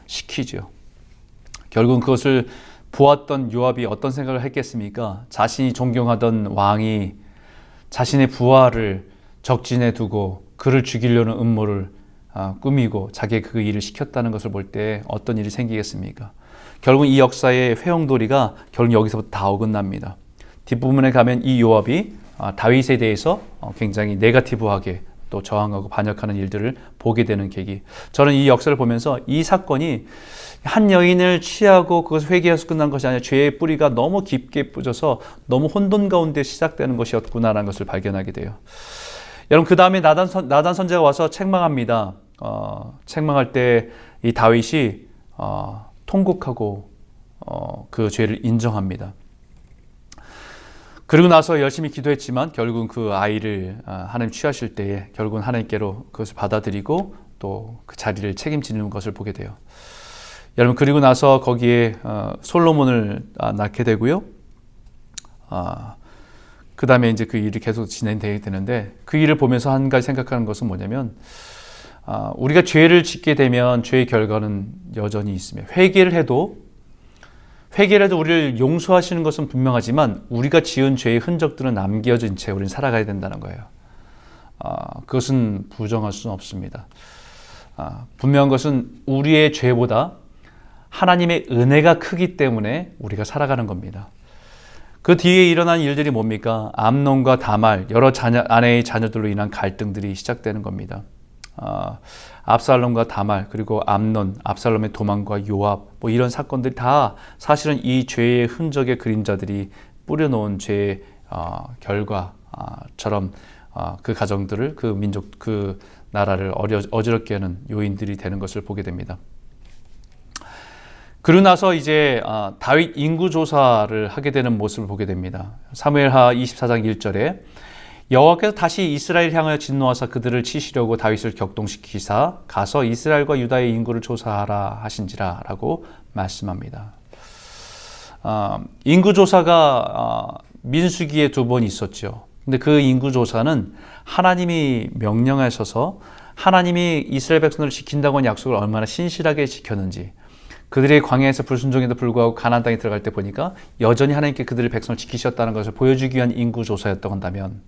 시키죠. 결국은 그것을 보았던 요압이 어떤 생각을 했겠습니까? 자신이 존경하던 왕이 자신의 부하를 적진에 두고 그를 죽이려는 음모를 꾸미고 자기가 그 일을 시켰다는 것을 볼 때 어떤 일이 생기겠습니까? 결국 이 역사의 회용도리가 결국 여기서부터 다 어긋납니다. 뒷부분에 가면 이 요압이 다윗에 대해서 굉장히 네거티브하게 또 저항하고 반역하는 일들을 보게 되는 계기. 저는 이 역사를 보면서 이 사건이 한 여인을 취하고 그것을 회개해서 끝난 것이 아니라 죄의 뿌리가 너무 깊게 뿌져서 너무 혼돈 가운데 시작되는 것이었구나라는 것을 발견하게 돼요. 여러분, 그 다음에 나단 선지자가 와서 책망합니다. 책망할 때 이 다윗이 통곡하고 그 죄를 인정합니다. 그리고 나서 열심히 기도했지만 결국은 그 아이를 하나님 취하실 때에 결국은 하나님께로 그것을 받아들이고 또 그 자리를 책임지는 것을 보게 돼요. 여러분, 그리고 나서 거기에 솔로몬을 낳게 되고요. 그 다음에 이제 그 일이 계속 진행되게 되는데 그 일을 보면서 한 가지 생각하는 것은 뭐냐면 우리가 죄를 짓게 되면 죄의 결과는 여전히 있으며 회개를 해도 우리를 용서하시는 것은 분명하지만 우리가 지은 죄의 흔적들은 남겨진 채 우리는 살아가야 된다는 거예요. 그것은 부정할 수는 없습니다. 분명한 것은 우리의 죄보다 하나님의 은혜가 크기 때문에 우리가 살아가는 겁니다. 그 뒤에 일어난 일들이 뭡니까? 암논과 다말, 여러 아내의 자녀들로 인한 갈등들이 시작되는 겁니다. 압살롬과 다말, 그리고 암논, 압살롬의 도망과 요압, 뭐 이런 사건들이 다 사실은 이 죄의 흔적의 그림자들이 뿌려놓은 죄의 결과처럼 그 가정들을, 그 민족, 그 나라를 어지럽게 하는 요인들이 되는 것을 보게 됩니다. 그러고 나서 이제 다윗 인구 조사를 하게 되는 모습을 보게 됩니다. 사무엘하 24장 1절에 여호와께서 다시 이스라엘 향하여 진노하사 그들을 치시려고 다윗을 격동시키사 가서 이스라엘과 유다의 인구를 조사하라 하신지라 라고 말씀합니다. 인구조사가 민수기에 2번 있었죠. 근데 그 인구조사는 하나님이 명령하셔서 하나님이 이스라엘 백성들을 지킨다고 한 약속을 얼마나 신실하게 지켰는지, 그들이 광야에서 불순종에도 불구하고 가나안 땅에 들어갈 때 보니까 여전히 하나님께 그들의 백성을 지키셨다는 것을 보여주기 위한 인구조사였다고 한다면,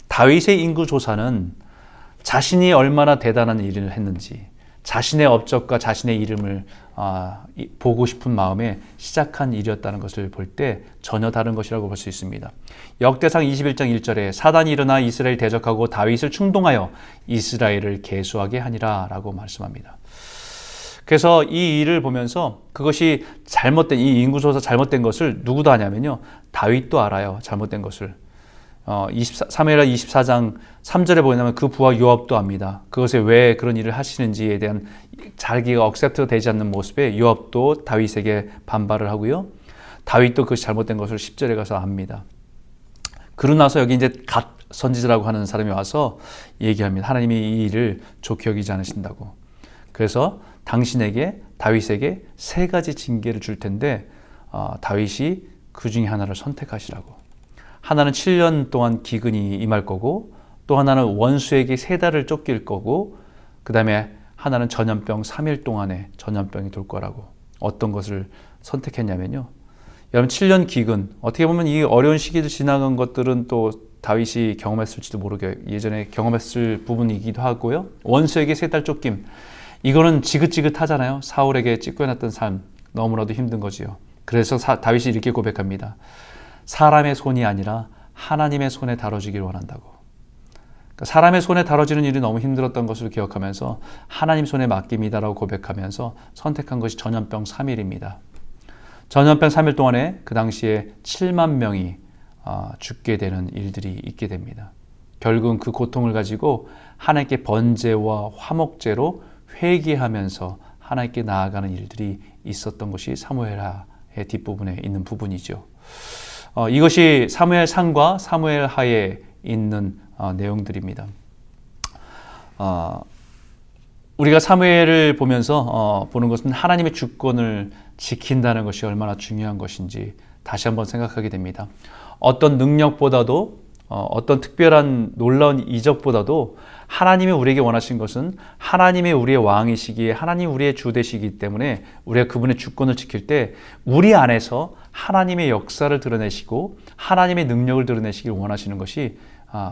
다윗의 인구조사는 자신이 얼마나 대단한 일을 했는지, 자신의 업적과 자신의 이름을 보고 싶은 마음에 시작한 일이었다는 것을 볼 때 전혀 다른 것이라고 볼 수 있습니다. 역대상 21장 1절에 사단이 일어나 이스라엘 대적하고 다윗을 충동하여 이스라엘을 계수하게 하니라 라고 말씀합니다. 그래서 이 일을 보면서 그것이 잘못된, 이 인구조사 잘못된 것을 누구도 아냐면요, 다윗도 알아요. 잘못된 것을. 사무엘하 24장 3절에 보면 그 부하 요압도 압니다. 그것에 왜 그런 일을 하시는지에 대한 자기가 억셉트 되지 않는 모습에 요압도 다윗에게 반발을 하고요. 다윗도 그것이 잘못된 것을 10절에 가서 압니다. 그러고 나서 여기 이제 갓 선지자라고 하는 사람이 와서 얘기합니다. 하나님이 이 일을 좋게 여기지 않으신다고. 그래서 당신에게, 다윗에게 3가지 징계를 줄 텐데 다윗이 그 중에 하나를 선택하시라고. 하나는 7년 동안 기근이 임할 거고, 또 하나는 원수에게 3달을 쫓길 거고, 그 다음에 하나는 전염병 3일 동안에 전염병이 돌 거라고. 어떤 것을 선택했냐면요, 여러분 7년 기근, 어떻게 보면 이 어려운 시기를 지나간 것들은 또 다윗이 경험했을지도 모르게 예전에 경험했을 부분이기도 하고요. 원수에게 3달 쫓김, 이거는 지긋지긋하잖아요. 사울에게 찌꺼해놨던 삶, 너무나도 힘든 거지요. 그래서 다윗이 이렇게 고백합니다. 사람의 손이 아니라 하나님의 손에 다뤄지기를 원한다고. 그러니까 사람의 손에 다뤄지는 일이 너무 힘들었던 것을 기억하면서 하나님 손에 맡깁니다라고 고백하면서 선택한 것이 전염병 3일입니다. 전염병 3일 동안에 그 당시에 7만 명이 죽게 되는 일들이 있게 됩니다. 결국은 그 고통을 가지고 하나님께 번제와 화목제로 회개하면서 하나님께 나아가는 일들이 있었던 것이 사무엘하의 뒷부분에 있는 부분이죠. 이것이 사무엘상과 사무엘하에 있는 내용들입니다. 우리가 사무엘을 보면서 보는 것은 하나님의 주권을 지킨다는 것이 얼마나 중요한 것인지 다시 한번 생각하게 됩니다. 어떤 능력보다도 어떤 특별한 놀라운 이적보다도 하나님이 우리에게 원하신 것은 하나님이 우리의 왕이시기에 하나님이 우리의 주 되시기 때문에 우리가 그분의 주권을 지킬 때 우리 안에서 하나님의 역사를 드러내시고 하나님의 능력을 드러내시길 원하시는 것이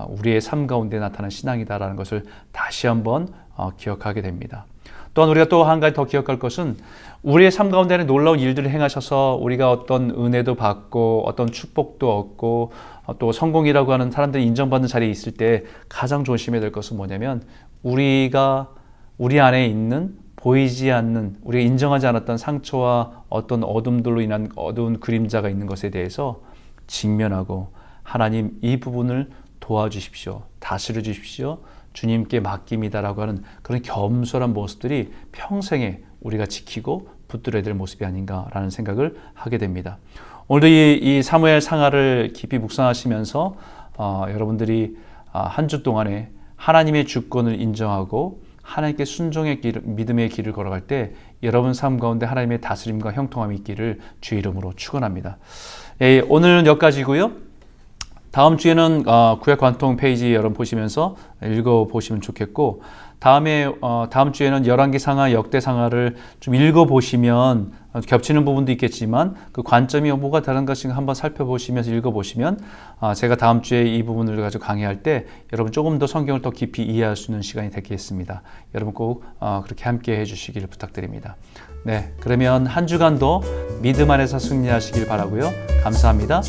우리의 삶 가운데 나타난 신앙이다라는 것을 다시 한번 기억하게 됩니다. 또한 우리가 또 한 가지 더 기억할 것은 우리의 삶 가운데는 놀라운 일들을 행하셔서 우리가 어떤 은혜도 받고 어떤 축복도 얻고 또 성공이라고 하는 사람들이 인정받는 자리에 있을 때 가장 조심해야 될 것은 뭐냐면 우리가 우리 안에 있는 보이지 않는, 우리가 인정하지 않았던 상처와 어떤 어둠들로 인한 어두운 그림자가 있는 것에 대해서 직면하고 하나님 이 부분을 도와주십시오, 다스려 주십시오, 주님께 맡깁니다라고 하는 그런 겸손한 모습들이 평생에 우리가 지키고 붙들어야 될 모습이 아닌가라는 생각을 하게 됩니다. 오늘도 이 사무엘 상하를 깊이 묵상하시면서 여러분들이 한 주 동안에 하나님의 주권을 인정하고 하나님께 순종의 길, 믿음의 길을 걸어갈 때 여러분 삶 가운데 하나님의 다스림과 형통함이 있기를 주의 이름으로 축원합니다. 오늘은 여기까지고요. 다음 주에는 구약 관통 페이지 여러분 보시면서 읽어보시면 좋겠고, 다음 주에는 열왕기 상하, 역대 상하를 좀 읽어보시면 겹치는 부분도 있겠지만 그 관점이 뭐가 다른 것인가 한번 살펴보시면서 읽어보시면 제가 다음 주에 이 부분을 가지고 강의할 때 여러분 조금 더 성경을 더 깊이 이해할 수 있는 시간이 되겠습니다. 여러분 꼭 그렇게 함께 해주시기를 부탁드립니다. 네, 그러면 한 주간도 믿음 안에서 승리하시길 바라고요. 감사합니다.